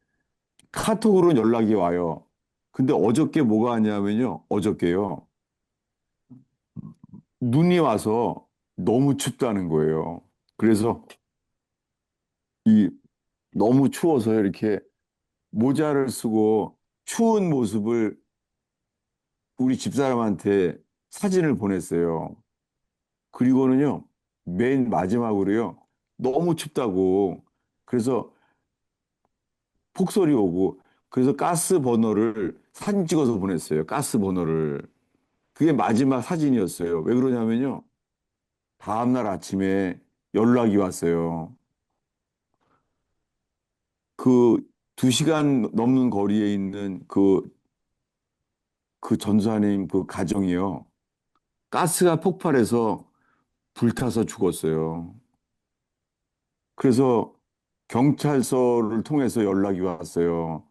S1: 카톡으로는 연락이 와요. 근데 어저께 뭐가 왔냐면요. 어저께요. 눈이 와서 너무 춥다는 거예요. 그래서 이 너무 추워서 이렇게 모자를 쓰고 추운 모습을 우리 집사람한테 사진을 보냈어요. 그리고는요, 맨 마지막으로요, 너무 춥다고. 그래서 폭설이 오고, 그래서 가스 버너를 사진 찍어서 보냈어요. 가스 버너를. 그게 마지막 사진이었어요. 왜 그러냐면요, 다음날 아침에 연락이 왔어요. 그 2시간 넘는 거리에 있는 그 전사님 그 가정이요. 가스가 폭발해서 불타서 죽었어요. 그래서 경찰서를 통해서 연락이 왔어요.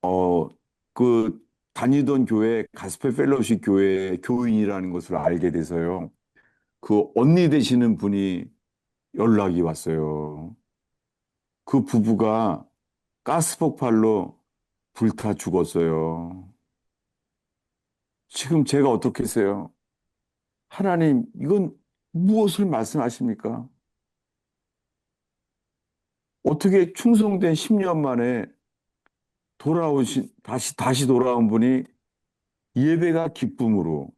S1: 어, 그 다니던 교회 가스펠 펠로시 교회 교인이라는 것을 알게 돼서요. 그 언니 되시는 분이 연락이 왔어요. 그 부부가 가스 폭발로 불타 죽었어요. 지금 제가 어떻게 했어요? 하나님, 이건 무엇을 말씀하십니까? 어떻게 충성된 10년 만에 다시 돌아온 분이 예배가 기쁨으로,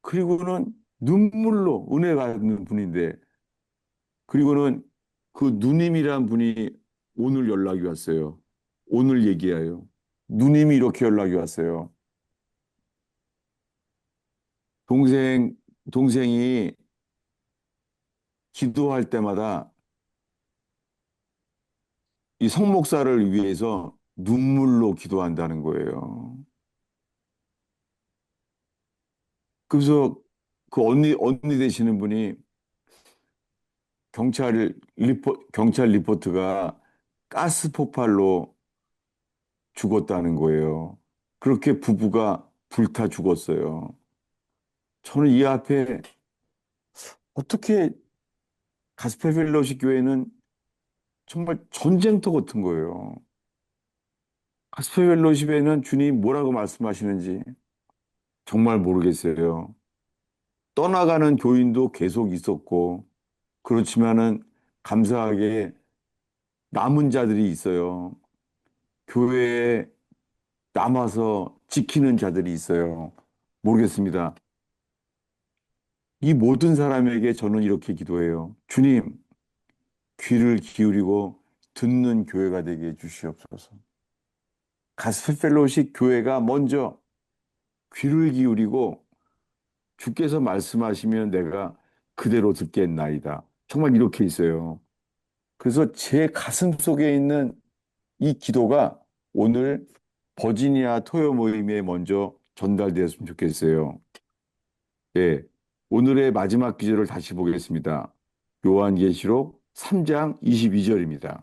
S1: 그리고는 눈물로 은혜가 있는 분인데, 그리고는 그 누님이란 분이 오늘 연락이 왔어요. 오늘 얘기해요. 누님이 이렇게 연락이 왔어요. 동생, 동생이 기도할 때마다 이 성목사를 위해서 눈물로 기도한다는 거예요. 그래서 그 언니 되시는 분이 경찰 리포트가 가스 폭발로 죽었다는 거예요. 그렇게 부부가 불타 죽었어요. 저는 이 앞에 어떻게 가스펠 펠로시 교회는 정말 전쟁터 같은 거예요. 가스펠 펠로시에는 주님 뭐라고 말씀하시는지 정말 모르겠어요. 떠나가는 교인도 계속 있었고, 그렇지만은 감사하게 남은 자들이 있어요. 교회에 남아서 지키는 자들이 있어요. 모르겠습니다. 이 모든 사람에게 저는 이렇게 기도해요. 주님, 귀를 기울이고 듣는 교회가 되게 해주시옵소서. 가스펠 펠로우십 교회가 먼저 귀를 기울이고 주께서 말씀하시면 내가 그대로 듣겠나이다. 정말 이렇게 있어요. 그래서 제 가슴 속에 있는 이 기도가 오늘 버지니아 토요 모임에 먼저 전달되었으면 좋겠어요. 예. 오늘의 마지막 기절을 다시 보겠습니다. 요한계시록 3장 22절입니다.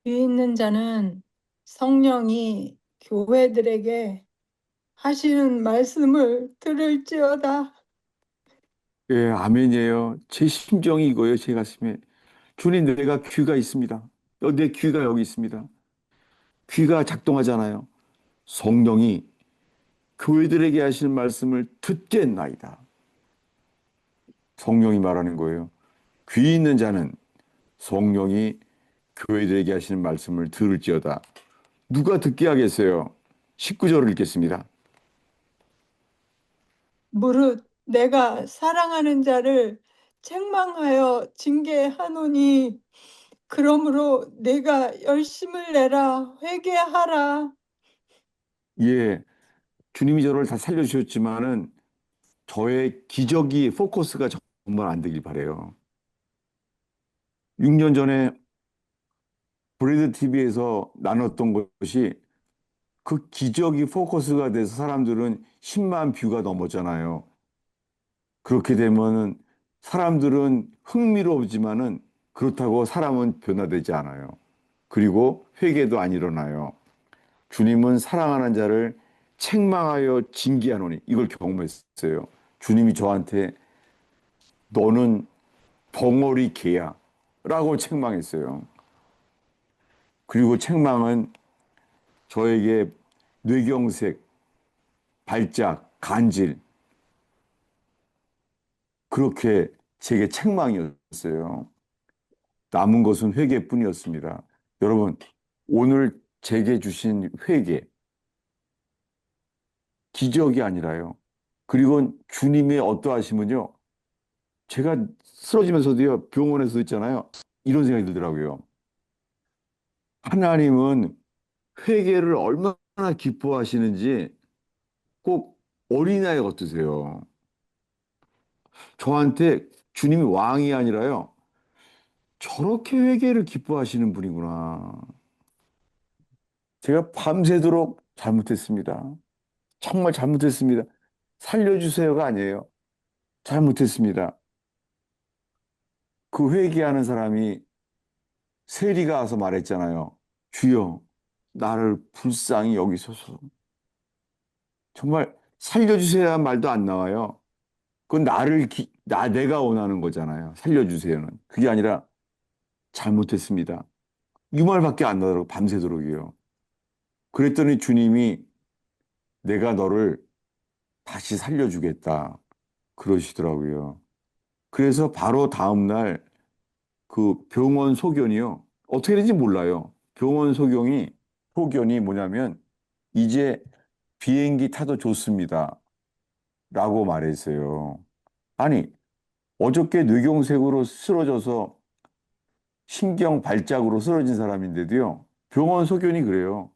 S3: 귀 있는 자는 성령이 교회들에게 하시는 말씀을 들을지어다.
S1: 예, 아멘이에요. 제 심정이 이거예요, 제 가슴에. 주님, 내가 귀가 있습니다. 내 귀가 여기 있습니다. 귀가 작동하잖아요. 성령이 교회들에게 하시는 말씀을 듣겠나이다. 성령이 말하는 거예요. 귀 있는 자는 성령이 교회들에게 하시는 말씀을 들을지어다. 누가 듣게 하겠어요? 19절을 읽겠습니다.
S3: 무릇 내가 사랑하는 자를 책망하여 징계하노니 그러므로 내가 열심을 내라 회개하라.
S1: 예, 주님이 저를 다 살려주셨지만은 저의 기저귀 포커스가 정말 안 되길 바래요. 6년 전에 브레드 TV에서 나눴던 것이 그 기저귀 포커스가 돼서 사람들은 10만 뷰가 넘었잖아요. 그렇게 되면은 사람들은 흥미롭지만은 그렇다고 사람은 변화되지 않아요. 그리고 회개도 안 일어나요. 주님은 사랑하는 자를 책망하여 징계하노니 이걸 경험했어요. 주님이 저한테 너는 덩어리 개야 라고 책망했어요. 그리고 책망은 저에게 뇌경색, 발작, 간질 그렇게 제게 책망이었어요. 남은 것은 회개뿐이었습니다. 여러분, 오늘 제게 주신 회개, 기적이 아니라요. 그리고 주님의 어떠하심은요. 제가 쓰러지면서도요, 병원에서 있잖아요. 이런 생각이 들더라고요. 하나님은 회개를 얼마나 기뻐하시는지 꼭 어린아이 같으세요. 저한테 주님이 왕이 아니라요. 저렇게 회개를 기뻐하시는 분이구나. 제가 밤새도록 잘못했습니다. 정말 잘못했습니다. 살려주세요가 아니에요. 잘못했습니다. 그 회개하는 사람이 세리가 와서 말했잖아요. 주여, 나를 불쌍히 여기소서. 정말 살려주세요 말도 안 나와요. 그건 내가 원하는 거잖아요. 살려주세요는. 그게 아니라 잘못했습니다. 이 말밖에 안 나더라고, 밤새도록이요. 그랬더니 주님이 내가 너를 다시 살려주겠다. 그러시더라고요. 그래서 바로 다음날 그 병원 소견이요. 어떻게 되는지 몰라요. 병원 소견이 뭐냐면, 이제 비행기 타도 좋습니다. 라고 말했어요. 아니, 어저께 뇌경색으로 쓰러져서 신경 발작으로 쓰러진 사람인데도요. 병원 소견이 그래요.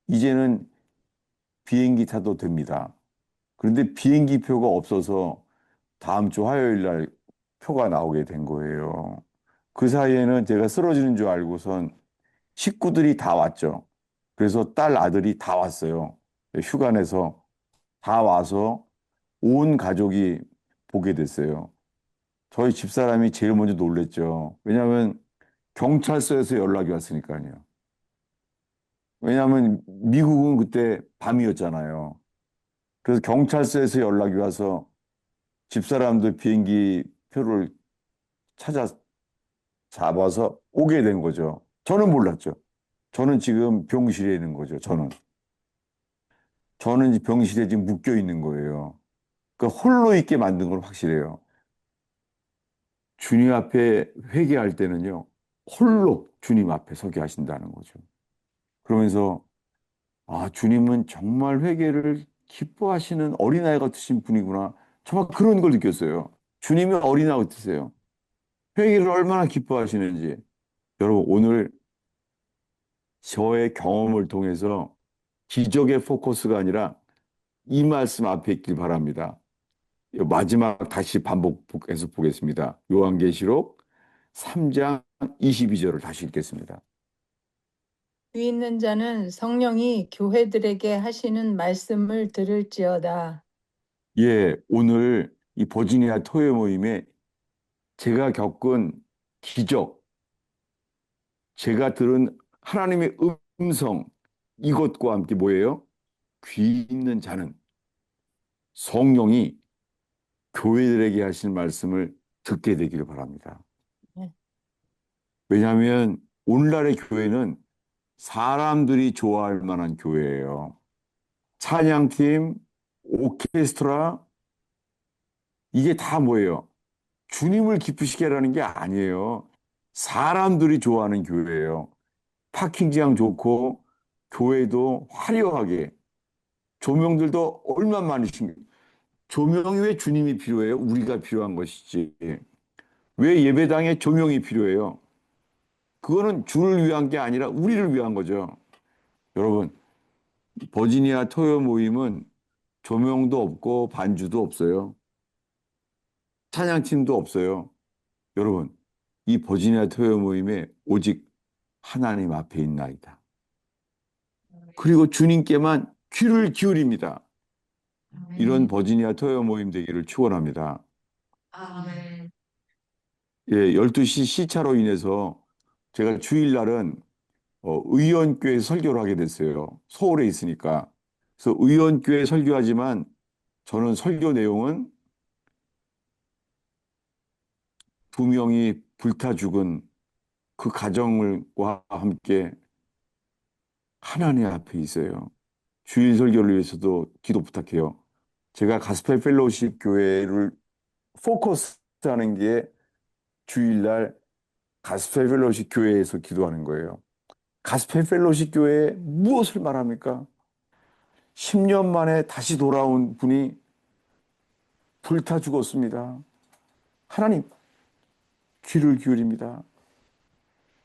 S1: 이제는 비행기 타도 됩니다. 그런데 비행기 표가 없어서 다음 주 화요일 날 표가 나오게 된 거예요. 그 사이에는 제가 쓰러지는 줄 알고선 식구들이 다 왔죠. 그래서 딸 아들이 다 왔어요. 휴가 내서 다 와서 온 가족이 보게 됐어요. 저희 집사람이 제일 먼저 놀랬죠. 왜냐하면 경찰서에서 연락이 왔으니까요. 왜냐하면 미국은 그때 밤이었잖아요. 그래서 경찰서에서 연락이 와서 집사람도 비행기 표를 찾아 잡아서 오게 된 거죠. 저는 몰랐죠. 저는 지금 병실에 있는 거죠. 저는 이 병실에 지금 묶여 있는 거예요. 그러니까 홀로 있게 만든 건 확실해요. 주님 앞에 회개할 때는요, 홀로 주님 앞에 서게 하신다는 거죠. 그러면서, 아, 주님은 정말 회개를 기뻐하시는 어린아이 같으신 분이구나. 정말 그런 걸 느꼈어요. 주님이 어린아이 같으세요. 회개를 얼마나 기뻐하시는지. 여러분, 오늘 저의 경험을 통해서 기적의 포커스가 아니라 이 말씀 앞에 있길 바랍니다. 마지막 다시 반복해서 보겠습니다. 요한계시록 3장 22절을 다시 읽겠습니다.
S3: 귀 있는 자는 성령이 교회들에게 하시는 말씀을 들을지어다.
S1: 예, 오늘 이 버지니아 토요 모임에 제가 겪은 기적, 제가 들은 하나님의 음성, 이것과 함께 뭐예요? 귀 있는 자는 성령이 교회들에게 하신 말씀을 듣게 되기를 바랍니다.
S3: 네.
S1: 왜냐하면 오늘날의 교회는 사람들이 좋아할 만한 교회예요. 찬양팀, 오케스트라, 이게 다 뭐예요? 주님을 기쁘시게 하라는 게 아니에요. 사람들이 좋아하는 교회예요. 파킹장 좋고, 교회도 화려하게, 조명들도 얼마나 많으십니까? 조명이 왜 주님이 필요해요? 우리가 필요한 것이지. 왜 예배당에 조명이 필요해요? 그거는 주를 위한 게 아니라 우리를 위한 거죠. 여러분, 버지니아 토요 모임은 조명도 없고 반주도 없어요. 찬양팀도 없어요. 여러분, 이 버지니아 토요 모임에 오직 하나님 앞에 있나이다. 그리고 주님께만 귀를 기울입니다. 이런 버지니아 토요 모임 되기를 축원합니다.
S2: 아멘.
S1: 예, 12시 시차로 인해서 제가 주일날은 의원교회 설교를 하게 됐어요. 서울에 있으니까. 그래서 의원교회 설교하지만 저는 설교 내용은 두 명이 불타 죽은 그 가정과 함께 하나님 앞에 있어요. 주일 설교를 위해서도 기도 부탁해요. 제가 가스펠 펠로우십 교회를 포커스하는 게 주일날 가스펠 펠로우십 교회에서 기도하는 거예요. 가스펠 펠로우십 교회에 무엇을 말합니까? 10년 만에 다시 돌아온 분이 불타 죽었습니다. 하나님, 귀를 기울입니다.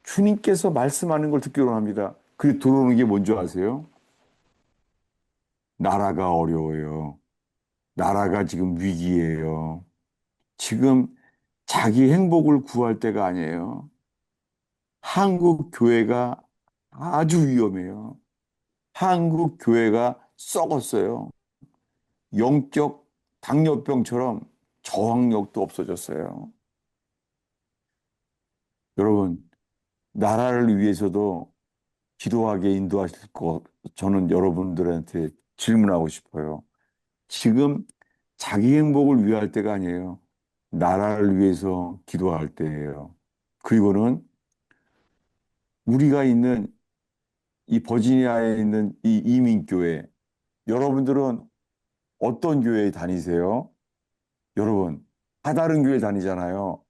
S1: 주님께서 말씀하는 걸 듣기로 합니다. 그리고 들어오는 게 뭔지 아세요? 나라가 어려워요. 나라가 지금 위기예요. 지금 자기 행복을 구할 때가 아니에요. 한국 교회가 아주 위험해요. 한국 교회가 썩었어요. 영적 당뇨병처럼 저항력도 없어졌어요. 여러분, 나라를 위해서도 기도하게 인도하실 것, 저는 여러분들한테 질문하고 싶어요. 지금 자기 행복을 위할 때가 아니에요. 나라를 위해서 기도할 때예요. 그리고는 우리가 있는 이 버지니아에 있는 이 이민교회, 여러분들은 어떤 교회에 다니세요? 여러분, 다 다른 교회 다니잖아요.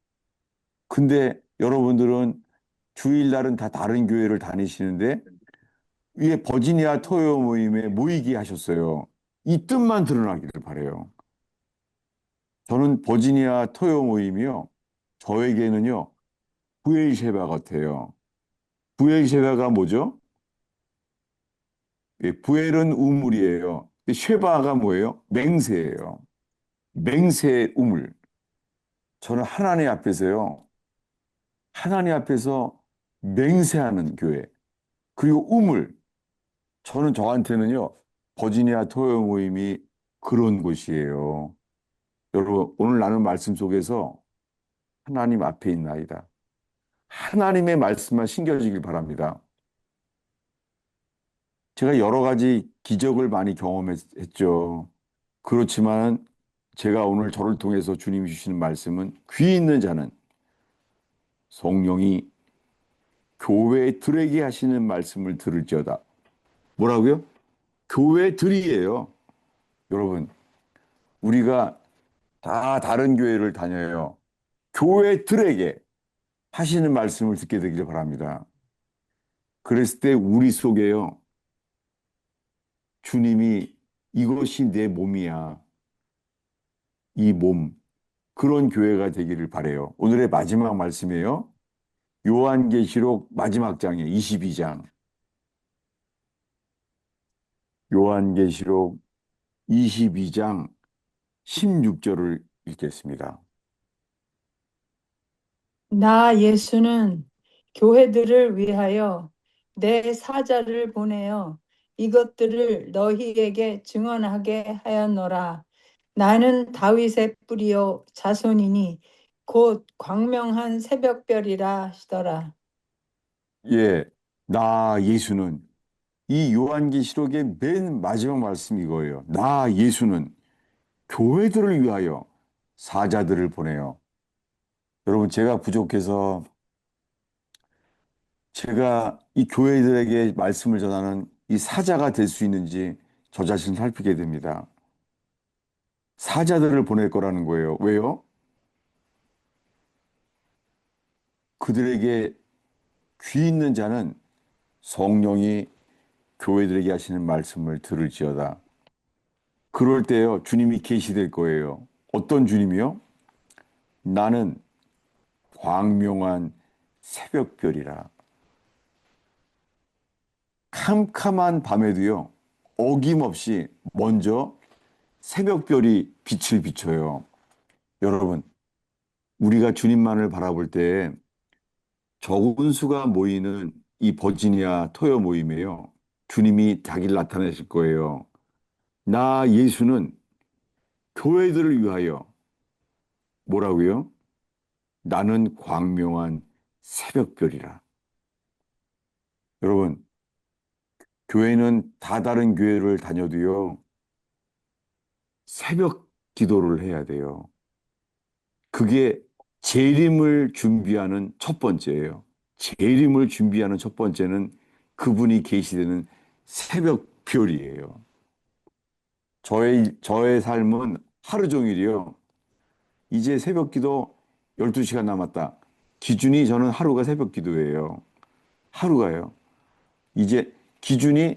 S1: 근데 여러분들은 주일날은 다 다른 교회를 다니시는데 위에 버지니아 토요 모임에 모이게 하셨어요. 이 뜻만 드러나기를 바래요. 저는 버지니아 토요 모임이요. 저에게는요, 부엘셰바 같아요. 부엘셰바가 뭐죠? 예, 부엘은 우물이에요. 쉐바가 뭐예요? 맹세예요. 맹세의 우물. 저는 하나님 앞에서요, 하나님 앞에서 맹세하는 교회. 그리고 우물. 저는 저한테는요, 버지니아 토요 모임이 그런 곳이에요. 여러분, 오늘 나눈 말씀 속에서 하나님 앞에 있나이다. 하나님의 말씀만 신겨지길 바랍니다. 제가 여러 가지 기적을 많이 경험했죠. 그렇지만 제가 오늘 저를 통해서 주님이 주시는 말씀은 귀 있는 자는 성령이 교회들에게 하시는 말씀을 들을지어다. 뭐라고요? 교회들이에요. 여러분, 우리가 다 다른 교회를 다녀요. 교회들에게 하시는 말씀을 듣게 되기를 바랍니다. 그랬을 때 우리 속에요. 주님이 이것이 내 몸이야. 이 몸. 그런 교회가 되기를 바래요. 오늘의 마지막 말씀이에요. 요한계시록 마지막 장이에요. 22장. 요한계시록 22장 16절을 읽겠습니다.
S3: 나 예수는 교회들을 위하여 내 사자를 보내어 이것들을 너희에게 증언하게 하였노라. 나는 다윗의 뿌리요 자손이니 곧 광명한 새벽별이라 하시더라.
S1: 예, 나 예수는 이 요한계시록의 맨 마지막 말씀이 이거예요. 나 예수는 교회들을 위하여 사자들을 보내요. 여러분, 제가 부족해서 제가 이 교회들에게 말씀을 전하는 이 사자가 될 수 있는지 저 자신을 살피게 됩니다. 사자들을 보낼 거라는 거예요. 왜요? 그들에게 귀 있는 자는 성령이 교회들에게 하시는 말씀을 들을지어다. 그럴 때요, 주님이 계시될 거예요. 어떤 주님이요? 나는 광명한 새벽별이라. 캄캄한 밤에도요, 어김없이 먼저 새벽별이 빛을 비춰요. 여러분, 우리가 주님만을 바라볼 때 적은 수가 모이는 이 버지니아 토요 모임에요. 주님이 자기를 나타내실 거예요. 나 예수는 교회들을 위하여 뭐라고요? 나는 광명한 새벽별이라. 여러분, 교회는 다 다른 교회를 다녀도요, 새벽 기도를 해야 돼요. 그게 재림을 준비하는 첫 번째예요. 재림을 준비하는 첫 번째는 그분이 계시되는 새벽 별이에요. 저의 삶은 하루 종일이요. 이제 새벽 기도 12시간 남았다. 기준이 저는 하루가 새벽 기도예요. 하루가요. 이제 기준이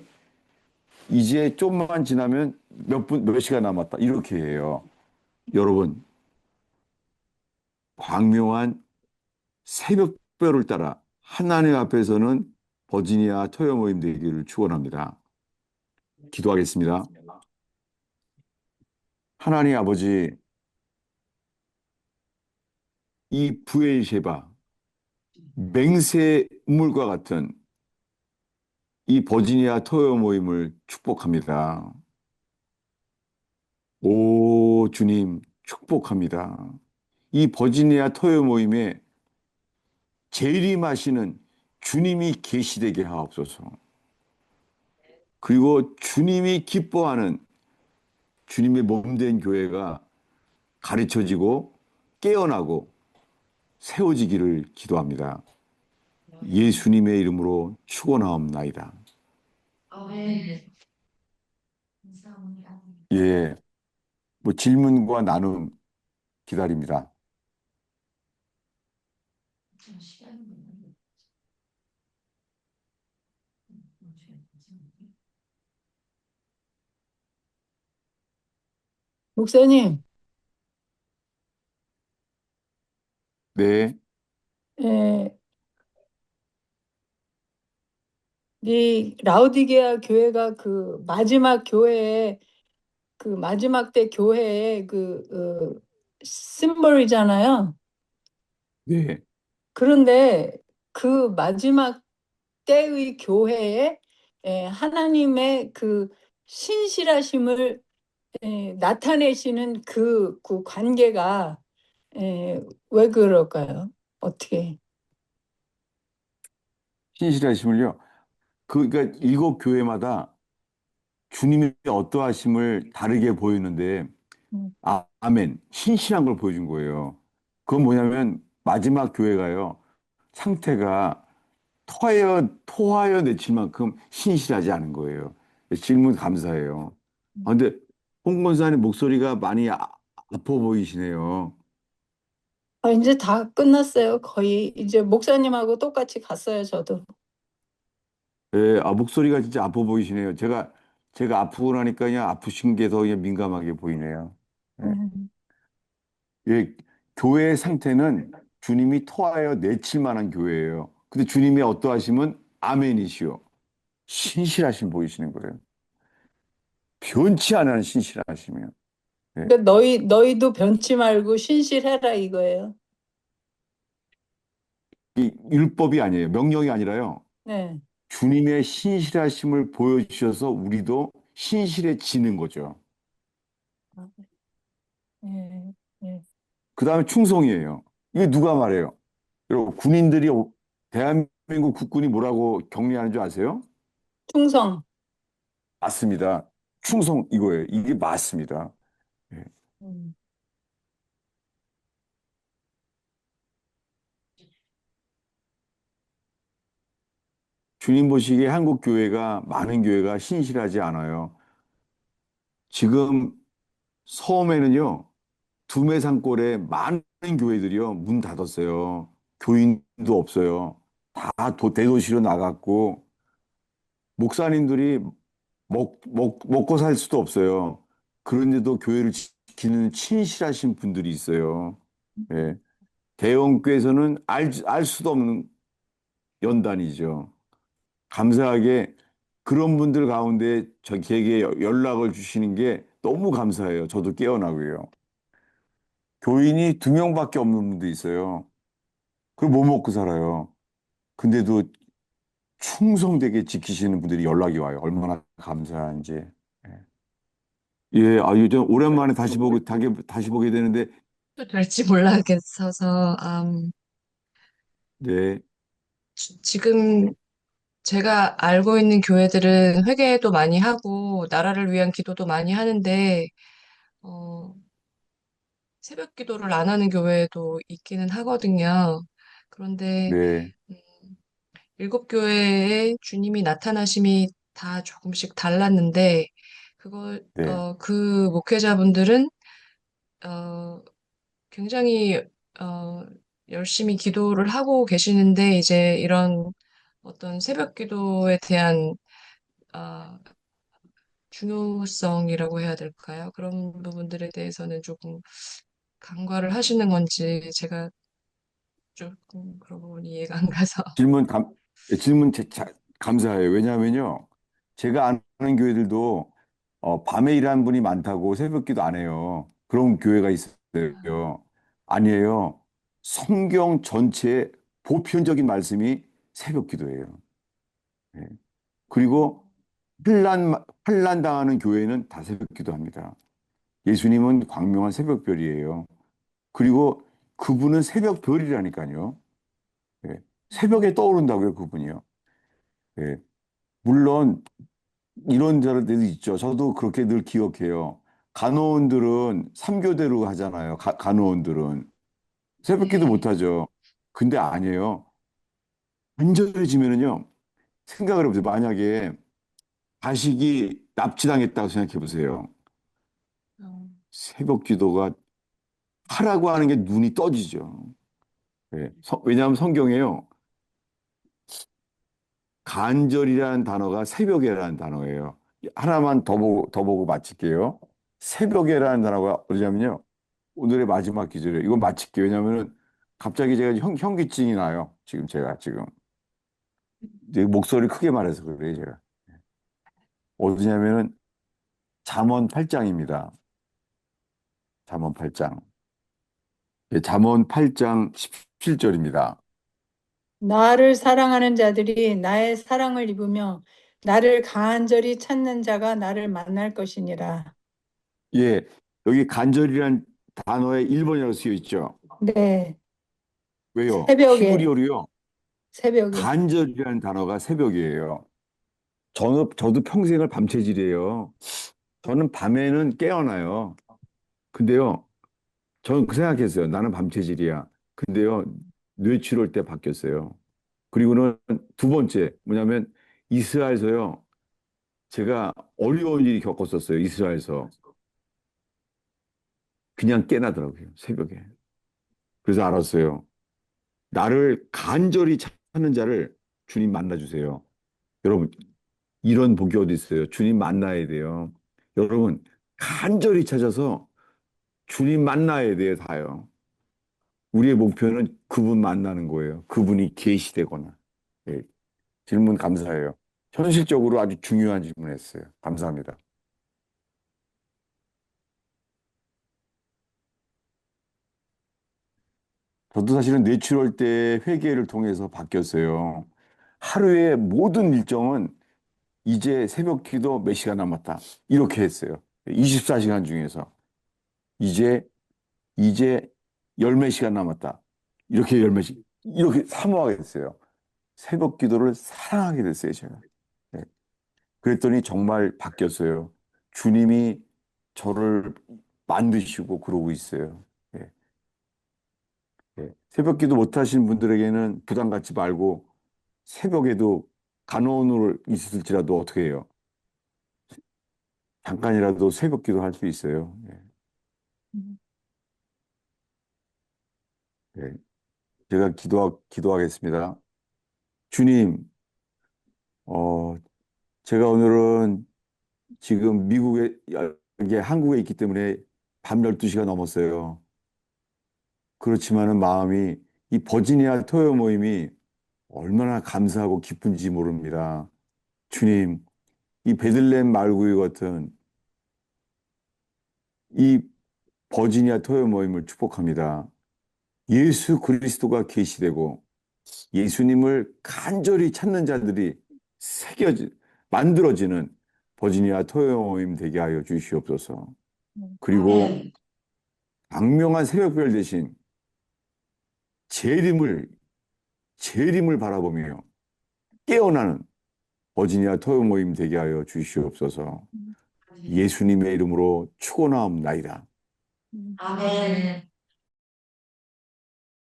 S1: 이제 좀만 지나면 몇 시간 남았다. 이렇게 해요. 여러분, 광명한 새벽별을 따라 하나님 앞에서는 버지니아 토요 모임 되기를 축원합니다. 기도하겠습니다. 하나님 아버지, 이 부엘셰바 맹세물과 같은 이 버지니아 토요 모임을 축복합니다. 오 주님 축복합니다. 이 버지니아 토요 모임에 재림하시는 주님이 계시되게 하옵소서. 그리고 주님이 기뻐하는 주님의 몸된 교회가 가르쳐지고 깨어나고 세워지기를 기도합니다. 예수님의 이름으로 축원하옵나이다.
S2: 아멘. 감사합니다.
S1: 예, 뭐 질문과 나눔 기다립니다.
S2: 좀 시간이 없네.
S3: 목사님,
S1: 네,
S3: 에, 이 라우디게아 교회가 그 마지막 교회에 그 마지막 때 교회의 심볼이잖아요.
S1: 네.
S3: 그런데 그 마지막 때의 교회에 하나님의 그 신실하심을 나타내시는 그 관계가 왜 그럴까요? 어떻게?
S1: 신실하심을요. 그러니까 일곱 교회마다 주님의 어떠하심을 다르게 보이는데
S3: 음,
S1: 아멘. 신실한 걸 보여준 거예요. 그건 뭐냐면 마지막 교회가요. 상태가 토하여 내칠 만큼 신실하지 않은 거예요. 질문 감사해요. 근데 홍 권사님 목소리가 많이 아파 보이시네요.
S3: 이제 다 끝났어요. 거의 이제 목사님하고 똑같이 갔어요. 저도.
S1: 예, 목소리가 진짜 아파 보이시네요. 제가 아프고 나니까 그냥 아프신 게 더 그냥 민감하게 보이네요. 예.
S3: 음,
S1: 예, 교회의 상태는 주님이 토하여 내칠 만한 교회예요. 근데 주님이 어떠하심은 아멘이시오. 신실하심 보이시는 거예요. 변치 않은 신실하심이요. 예.
S3: 그러니까 너희도 변치 말고 신실해라 이거예요.
S1: 이 율법이 아니에요. 명령이 아니라요.
S3: 네.
S1: 주님의 신실하심을 보여주셔서 우리도 신실해지는 거죠.
S3: 아, 예, 예.
S1: 그 다음에 충성이에요. 이게 누가 말해요? 여러분, 대한민국 국군이 뭐라고 격려하는 줄 아세요?
S3: 충성.
S1: 맞습니다. 충성 이거예요. 이게 맞습니다. 예.
S3: 음.
S1: 주님 보시기에 한국 교회가 많은 교회가 신실하지 않아요. 지금 섬에는요, 두메산골에 많은 교회들이요, 문 닫았어요. 교인도 없어요. 다 대도시로 나갔고, 목사님들이 먹고 살 수도 없어요. 그런데도 교회를 지키는 친실하신 분들이 있어요. 예. 대형교회에서는 알 수도 없는 연단이죠. 감사하게 그런 분들 가운데 저에게 연락을 주시는 게 너무 감사해요. 저도 깨어나고요. 교인이 두 명밖에 없는 분도 있어요. 그걸 못 먹고 살아요. 근데도 충성되게 지키시는 분들이 연락이 와요. 얼마나 감사한지. 예, 예, 좀 오랜만에 다시 보게 되는데,
S4: 또 될지 몰라겠어서,
S1: 네,
S4: 지금 제가 알고 있는 교회들은 회개도 많이 하고, 나라를 위한 기도도 많이 하는데, 어, 새벽 기도를 안 하는 교회도 있기는 하거든요. 그런데,
S1: 네,
S4: 음, 일곱 교회에 주님이 나타나심이 다 조금씩 달랐는데,
S1: 네.
S4: 그 목회자분들은, 어, 굉장히 어, 열심히 기도를 하고 계시는데 이제 이런 어떤 새벽 기도에 대한 아, 중요성이라고 해야 될까요? 그런 부분들에 대해서는 조금 간과를 하시는 건지 제가 조금 그런 부분이 이해가 안 가서.
S1: 질문 감, 질문 감사해요. 왜냐하면요. 제가 아는 교회들도 밤에 일하는 분이 많다고 새벽기도 안 해요. 그런 교회가 있어요. 아니에요. 성경 전체의 보편적인 말씀이 새벽기도예요. 예. 그리고 환난 당하는 교회는 다 새벽기도 합니다. 예수님은 광명한 새벽별이에요. 그리고 그분은 새벽별이라니까요. 예. 새벽에 떠오른다고요, 그분이요. 예. 물론 이런 자들도 있죠. 저도 그렇게 늘 기억해요. 간호원들은 삼교대로 하잖아요. 간호원들은. 새벽기도
S4: 네.
S1: 못하죠. 근데 아니에요. 한절해지면은요, 생각을 해보세요. 만약에 자식이 납치당했다고 생각해 보세요.
S4: 어,
S1: 새벽 기도가 하라고 하는 게 눈이 떠지죠. 예. 왜냐하면 성경에요. 간절이라는 단어가 새벽에라는 단어예요. 하나만 더 보고 마칠게요. 새벽에라는 단어가 어디냐면요. 오늘의 마지막 기절이에요. 이건 마칠게요. 왜냐면은 갑자기 제가 현기증이 나요. 지금. 이제 목소리 크게 말해서 그래요, 제가. 어디냐면은 잠언 8장입니다. 잠언 8장. 예, 잠언 8장 17절입니다.
S3: 나를 사랑하는 자들이 나의 사랑을 입으며 나를 간절히 찾는 자가 나를 만날 것이니라.
S1: 예, 여기 간절이란 단어에 1번이라고 쓰여 있죠.
S3: 네.
S1: 왜요?
S3: 새벽에,
S1: 히브리어로요.
S3: 새벽에.
S1: 간절이라는 단어가 새벽이에요. 저도 평생을 밤새질이에요. 저는 밤에는 깨어나요. 근데요, 저는 그 생각했어요. 나는 밤새질이야. 근데요, 뇌출혈 때 바뀌었어요. 그리고는 두 번째, 뭐냐면 이스라엘에서요, 제가 어려운 일이 겪었었어요. 이스라엘에서. 그냥 깨나더라고요. 새벽에. 그래서 알았어요. 나를 간절히 찾는 자를 주님 만나주세요. 여러분, 이런 복이 어디 있어요? 주님 만나야 돼요. 여러분, 간절히 찾아서 주님 만나야 돼요, 다요. 우리의 목표는 그분 만나는 거예요. 그분이 계시되거나. 예, 질문 감사해요. 현실적으로 아주 중요한 질문했어요. 감사합니다. 저도 사실은 뇌출혈 때 회개를 통해서 바뀌었어요. 하루의 모든 일정은 이제 새벽 기도 몇 시간 남았다. 이렇게 했어요. 24시간 중에서. 이제, 이제 열 몇 시간 남았다. 이렇게 열매씩 이렇게 사모하게 됐어요. 새벽 기도를 사랑하게 됐어요, 제가. 네. 그랬더니 정말 바뀌었어요. 주님이 저를 만드시고 그러고 있어요. 예, 예. 새벽 기도 못 하시는 분들에게는 부담 갖지 말고 새벽에도 간호원으로 있을지라도 어떻게 해요? 잠깐이라도 새벽 기도 할 수 있어요. 예,
S4: 음.
S1: 예. 제가 기도하겠습니다. 주님, 어, 제가 오늘은 지금 이게 한국에 있기 때문에 밤 12시가 넘었어요. 그렇지만은 마음이 이 버지니아 토요 모임이 얼마나 감사하고 기쁜지 모릅니다. 주님, 이 베들레헴 말구유 같은 이 버지니아 토요 모임을 축복합니다. 예수 그리스도가 계시되고 예수님을 간절히 찾는 자들이 새겨지, 만들어지는 버지니아 토요 모임 되게 하여 주시옵소서. 그리고
S2: 아멘.
S1: 광명한 새벽별 대신 재림을, 재림을 바라보며 깨어나는 버지니아 토요 모임 되게 하여 주시옵소서. 예수님의 이름으로 축원하옵나이다.
S2: 아멘.